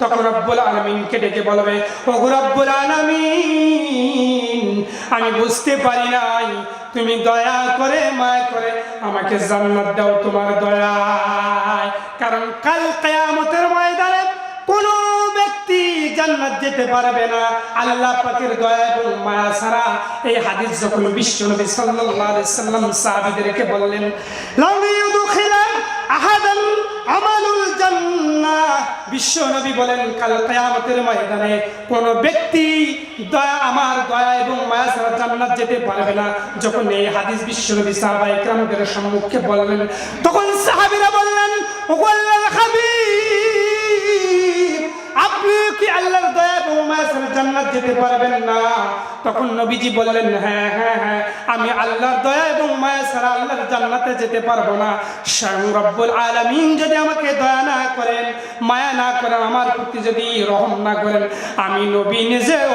তখন রব্বুল আলামিনকে ডেকে বলবে, ওগো রব্বুল আলামিন, আমি বুঝতে পারি নাই, তুমি দয়া করে মায়া করে আমাকে জান্নাত দাও তোমার দয়ায়। কারণ কাল কিয়ামতের ময়দানে কোনো ব্যক্তি জান্নাত যেতে পারবে না আল্লাহ পাকের দয়া এবং মায়া ছাড়া। এই হাদিস যখন বিশ্বনবী সাল্লাল্লাহু আলাইহি ওয়াসাল্লাম সাহাবীদেরকে বললেন, লা ইউদখিলা আহাদান আমালুল জান্নাহ, বিশ্বনবী বলেন কাল কিয়ামতের ময়দানে কোন ব্যক্তি আমার দয়া এবং মায়া ছাড়া জান্নাত যেতে পারবে না। যখন এই হাদিস বিশ্বনবী সাহাবায়ে কেরামদের সম্মুখে বললেন, তখন সাহাবীরা বললেন, ওগো আল্লাহর হাবিব, আপনি কি আল্লাহর দয়া এবং মায়া ছাড়া জান্নাত যেতে পারবেন না? তখন নবীজি বললেন, হ্যাঁ হ্যাঁ হ্যাঁ, আমি আল্লাহর দয়া এবং মায়া ছাড়া আল্লাহর জান্নাতে যেতে পারবো না। স্বয়ং রব্বুল আলামিন যদি আমাকে দয়া না করেন, মায়া না করেন, আমার প্রতি যদি রহম না করেন, আমি নবী নিজেও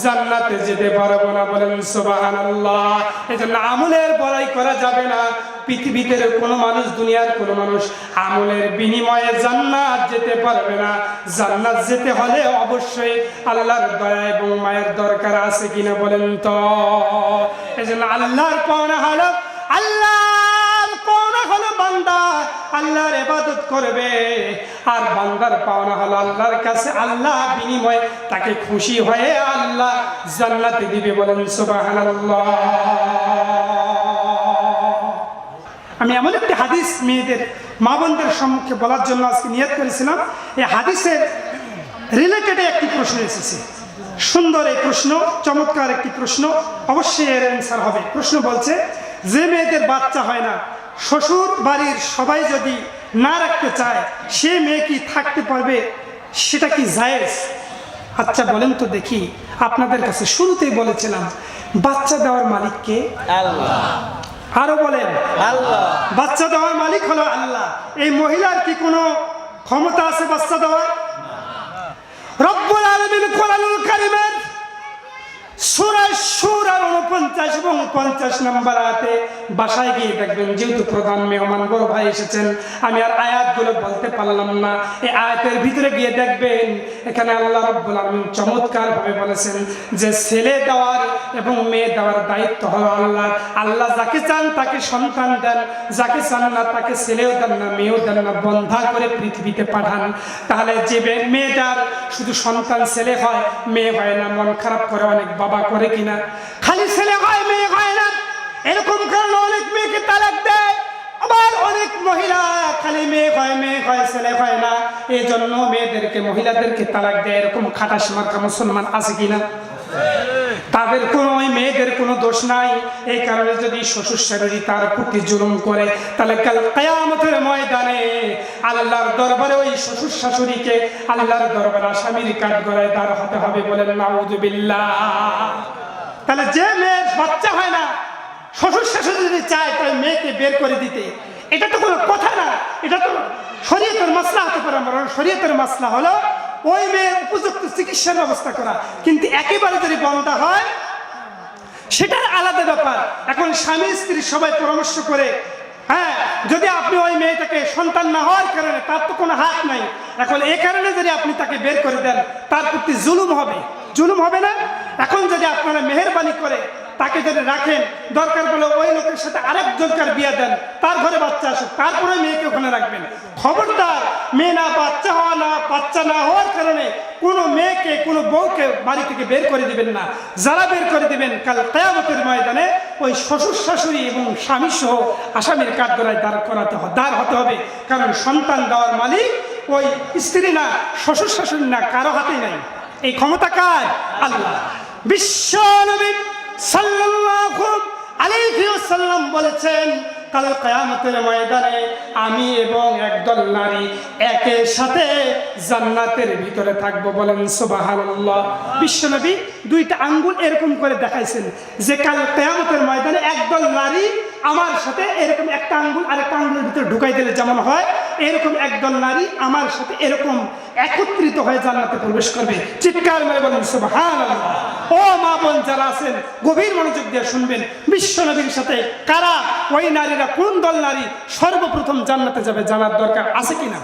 জান্নাতে যেতে পারবো না। বলেন সুবহানাল্লাহ। এজন্য আমলের বড়াই করা যাবে না। পৃথিবীতে কোনো মানুষ, দুনিয়ার কোনো মানুষ আমলের বিনিময়ে জান্নাত যেতে পারবে না। জান্নাত যেতে হলে অবশ্যই আল্লাহর দয়া এবং মায়ের দরকার আছে কিনা বলেন তো? এজন্য আল্লাহর পাওনা হলো, বান্দা আল্লাহর ইবাদত করবে, আর বান্দার পাওনা হলো আল্লাহর কাছে আল্লাহ বিনিময়ে তাকে খুশি হয়ে আল্লাহ জান্নাতে দিবে। বলেন সুবহানাল্লাহ। আমি এমন একটি হাদিস মেয়েদের, মা বোনদের সম্মুখে বলার জন্য আজকে নিয়ত করেছিলাম। এই হাদিসের রিলেটেড একটি প্রশ্ন এসেছে, সুন্দর এই প্রশ্ন, চমৎকার একটি প্রশ্ন, অবশ্যই এর অ্যান্সার হবে। প্রশ্ন বলছে, যে মেয়েদের বাচ্চা হয় না, শ্বশুর বাড়ির সবাই যদি না রাখতে চায়, সে মেয়ে কি থাকতে পারবে? সেটা কি জায়েজ? আচ্ছা বলেন তো দেখি, আপনাদের কাছে শুরুতেই বলেছিলাম বাচ্চা দেওয়ার মালিক কে? আল্লাহ। আরো বলেন আল্লাহ। বাচ্চা দেওয়ার মালিক হলো আল্লাহ। এই মহিলার কি কোনো ক্ষমতা আছে বাচ্চা দেওয়ার? রব্বুল আলামিন কোরআনুল কারীমের সূরা শূরার 49 এবং 50 নম্বর আয়াতে বাসায় গিয়ে দেখবেন, যেহেতু প্রধান মেহমান বড় ভাই এসেছেন, আমি আর আয়াতগুলো বলতে পারলাম না। এই আয়াতের ভিতরে গিয়ে দেখবেন এখানে আল্লাহ রাব্বুল আলামিন চমৎকার ভাবে বলেছেন যে ছেলে দেওয়ার এবং মেয়ে দেওয়ার দায়িত্ব হলো আল্লাহ। আল্লাহ যাকে চান তাকে সন্তান দেন, যাকে চান না তাকে ছেলেও দেন না মেয়েও দেন না, বন্ধা করে পৃথিবীতে পাঠান। তাহলে যে মেয়েটার শুধু সন্তান ছেলে হয় মেয়ে হয় না, মন খারাপ করে অনেক বাবা করে কিনা? খালি ছেলে হয় মেয়ে হয় না, এরকম কারণে অনেক মেয়েকে তালাক দেয়। আবার অনেক মহিলা খালি মেয়ে হয় ছেলে হয় না, এই জন্য মেয়েদেরকে মহিলাদেরকে তালাক দেয়। এরকম খাটাস মার্কা মুসলমান আছে কিনা? তাদের কোনো ওই মেয়েদের কোনো দোষ নাই। এই কারণে যদি শ্বশুর শাশুড়ি তার প্রতি জুলুম করে, তাহলে কাল কিয়ামতের ময়দানে আল্লাহর দরবারে ওই শ্বশুর শাশুড়িকে আল্লাহর দরবারে আসামির কাঠগড়ায় দাঁড় হতে হবে। বলেন নাউযুবিল্লাহ। তাহলে যে মেয়ের বাচ্চা হয় না, শ্বশুর শাশুড়ি যদি চায় তাই মেয়েকে বের করে দিতে, এটা তো কোনো কথা না, এটা তো শরীয়তের মাসলা হতে পারে। শরীয়তের মাসলা হলো ওই মেয়ের উপযুক্ত চিকিৎসার ব্যবস্থা করা, কিন্তু একেবারে যদি বন্ধ হয় সেটা আলাদা ব্যাপার। এখন স্বামী স্ত্রী সবাই পরামর্শ করে, হ্যাঁ, যদি আপনি ওই মেয়েটাকে সন্তান না হওয়ার কারণে, তার তো কোনো হাত নাই, এখন এই কারণে যদি আপনি তাকে বের করে দেন তার প্রতি জুলুম হবে না? এখন যদি আপনারা মেহেরবানি করে তাকে যদি রাখেন, দরকার বলে ওই লোকের সাথে আরেকজনকার বিয়ে দেন, তার ঘরে বাচ্চা আসুক, তারপরে মেয়েকে ওখানে রাখবেন। খবরদার মেয়ে না বাচ্চা না হওয়ার কারণে কোনো মেয়েকে কোনো বউকে বাড়ি থেকে বের করে দিবেন না। যারা বের করে দিবেন কাল কিয়ামতের ময়দানে ওই শ্বশুর শাশুড়ি এবং স্বামী সহ আসামির কাঠগড়ায় দাঁড় হতে হবে। কারণ সন্তান দেওয়ার মালিক ওই স্ত্রী না, শ্বশুর শাশুড়ি না, কারো হাতেই নাই। এই ক্ষমতা কার? আল্লাহ। বিশ্ব নবী সাল্লাল্লাহু আলাইহি ওয়াসাল্লাম বলেছেন, কাল কিয়ামতের ময়দানে আমি এবং একদল নারী একের সাথে জান্নাতের ভিতরে থাকবো। বলেন সুবহানাল্লাহ। বিশ্বনবী দুইটা আঙ্গুল এরকম করে দেখাইছেন যে কাল কিয়ামতের ময়দানে একদল নারী আমার সাথে এরকম একটা আঙ্গুল আরেকটা আঙ্গুলের ভিতরে ঢুকাই দিলে যেমন হয়, এরকম একদল নারী আমার সাথে এরকম একত্রিত হয়ে জান্নাতে প্রবেশ করবে। চিৎকার মেরে বলেন সুবহানাল্লাহ। ও মা বোন যারা আছেন গভীর মনোযোগ দিয়ে শুনবেন, বিশ্বনবীর সাথে কারা, ওই নারীরা কোন দল নারী সর্বপ্রথম জান্নাতে যাবে জানার দরকার আছে কিনা?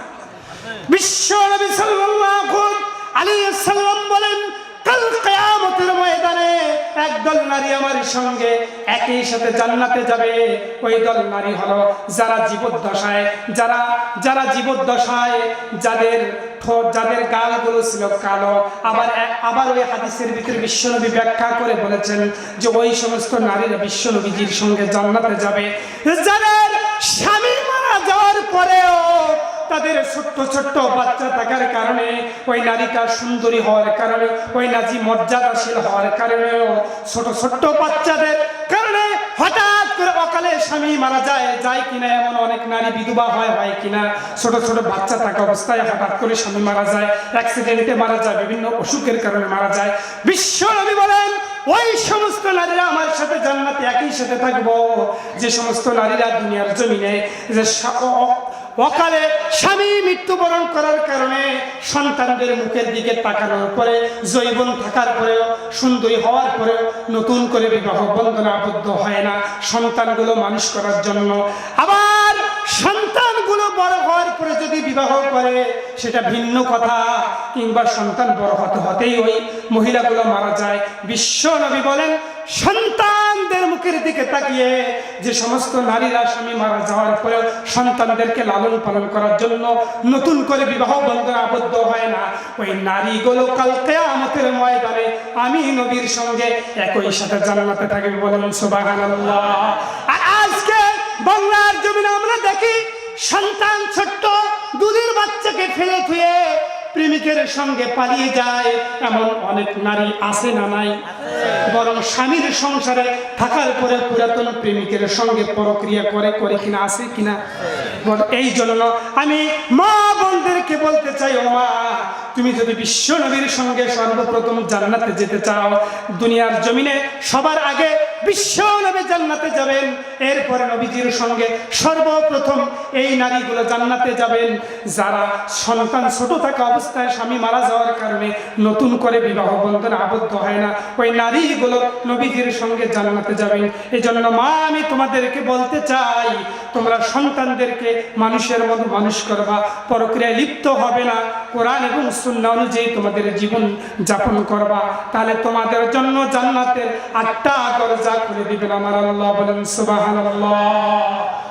বিশ্বনবী সাল্লাল্লাহু আলাইহি ওয়াসাল্লাম বলেন, কাল কিয়ামতের ময়দানে একদল নারী আমার সঙ্গে একই সাথে জান্নাতে যাবে। ওই দল নারী হলো যারা জীবদ্দশায় যাদের গালগুলো ছিল কালো। আবার ওই হাদিসের ভিতরে বিশ্বনবী ব্যাখ্যা করে বলেছেন যে ওই সমস্ত নারীরা বিশ্বনবীজির সঙ্গে জান্নাতে যাবে যাদের স্বামী মারা যাওয়ার পরেও তাদের ছোট্ট ছোট্ট বাচ্চা থাকার কারণে, ওই নারীটা সুন্দরী হওয়ার কারণে, ওই নারী মর্যাদাশীল হওয়ার কারণেও ছোট ছোট্ট বাচ্চাদের কারণে হঠাৎ করে অকালে স্বামী মারা যায় কিনা, এমন অনেক নারী বিধবা হয় কিনা, ছোট ছোট বাচ্চা থাকা অবস্থায় হঠাৎ করে স্বামী মারা যায়, অ্যাক্সিডেন্টে মারা যায়, বিভিন্ন অসুখের কারণে মারা যায়। বিশ্বনবী বলেন ওই সমস্ত নারীরা আমার সাথে জান্নাতে একই সাথে থাকবো যে সমস্ত নারীরা দুনিয়ার জমিনে যে অকালে স্বামী মৃত্যুবরণ করার কারণে সন্তানদের মুখের দিকে তাকানোর পরে, যৌবন থাকার পরেও, সুন্দরী হওয়ার পরেও নতুন করে বিবাহ বন্ধনে আবদ্ধ হয় না সন্তানগুলো মানুষ করার জন্য। আবার সন্তানগুলো বড় হওয়ার পরে যদি বিবাহ করে সেটা ভিন্ন কথা, কিংবা সন্তান বড় হতেই ওই মহিলাগুলো মারা যায়। বিশ্বনবী বলেন সন্তানদের মুখের দিকে তাকিয়ে যে সমস্ত নারীরা স্বামী মারা যাওয়ার পরে সন্তানদেরকে লালন পালন করার জন্য নতুন করে বিবাহ বন্ধনে আবদ্ধ হয় না, ওই নারীগুলো কাল কিয়ামতের ময়দানে আমি নবীর সঙ্গে একই সাথে জান্নাতে থাকবে। বলেন সুবহানাল্লাহ। আর আজকে বাংলার জমিনে আমরা দেখি সন্তান ছোট্ট দুধের বাচ্চাকে ফেলে থুয়ে প্রেমিকের সঙ্গে পালিয়ে যায়, এমন অনেক নারী আছে না নাই? বরং স্বামীর সংসারে থাকার পরে পুরাতন প্রেমিকের সঙ্গে পরক্রিয়া করে কিনা, আছে কিনা? এই জন্য আমি মা বোনদেরকে বলতে চাই, ও মা, তুমি যদি বিশ্ব নবীর সঙ্গে সর্বপ্রথম জান্নাতে যেতে চাও, দুনিয়ার জমিনে সবার আগে বিশ্ব নবী জান্নাতে যাবেন, এরপরে নবীজির সঙ্গে সর্বপ্রথম এই নারীগুলো জান্নাতে যাবেন যারা সন্তান ছোট থাকা অবস্থায় স্বামী মারা যাওয়ার কারণে নতুন করে বিবাহ বন্ধনে আবদ্ধ হয় না, ওই নারীগুলো নবীজির সঙ্গে জান্নাতে যাবেন। এই জন্য মা, আমি তোমাদেরকে বলতে চাই, তোমরা সন্তানদেরকে মানুষের মতো মানুষ করবা, পরক্রিয়ায় লিপ্ত হবে না, কোরআন এবং সুন্নাহ অনুযায়ী তোমাদের জীবন যাপন করবা, তাহলে তোমাদের জন্য জান্নাতের 8টা দরজা খুলে দিবেন আমার আল্লাহ। বলেন সুবহানাল্লাহ।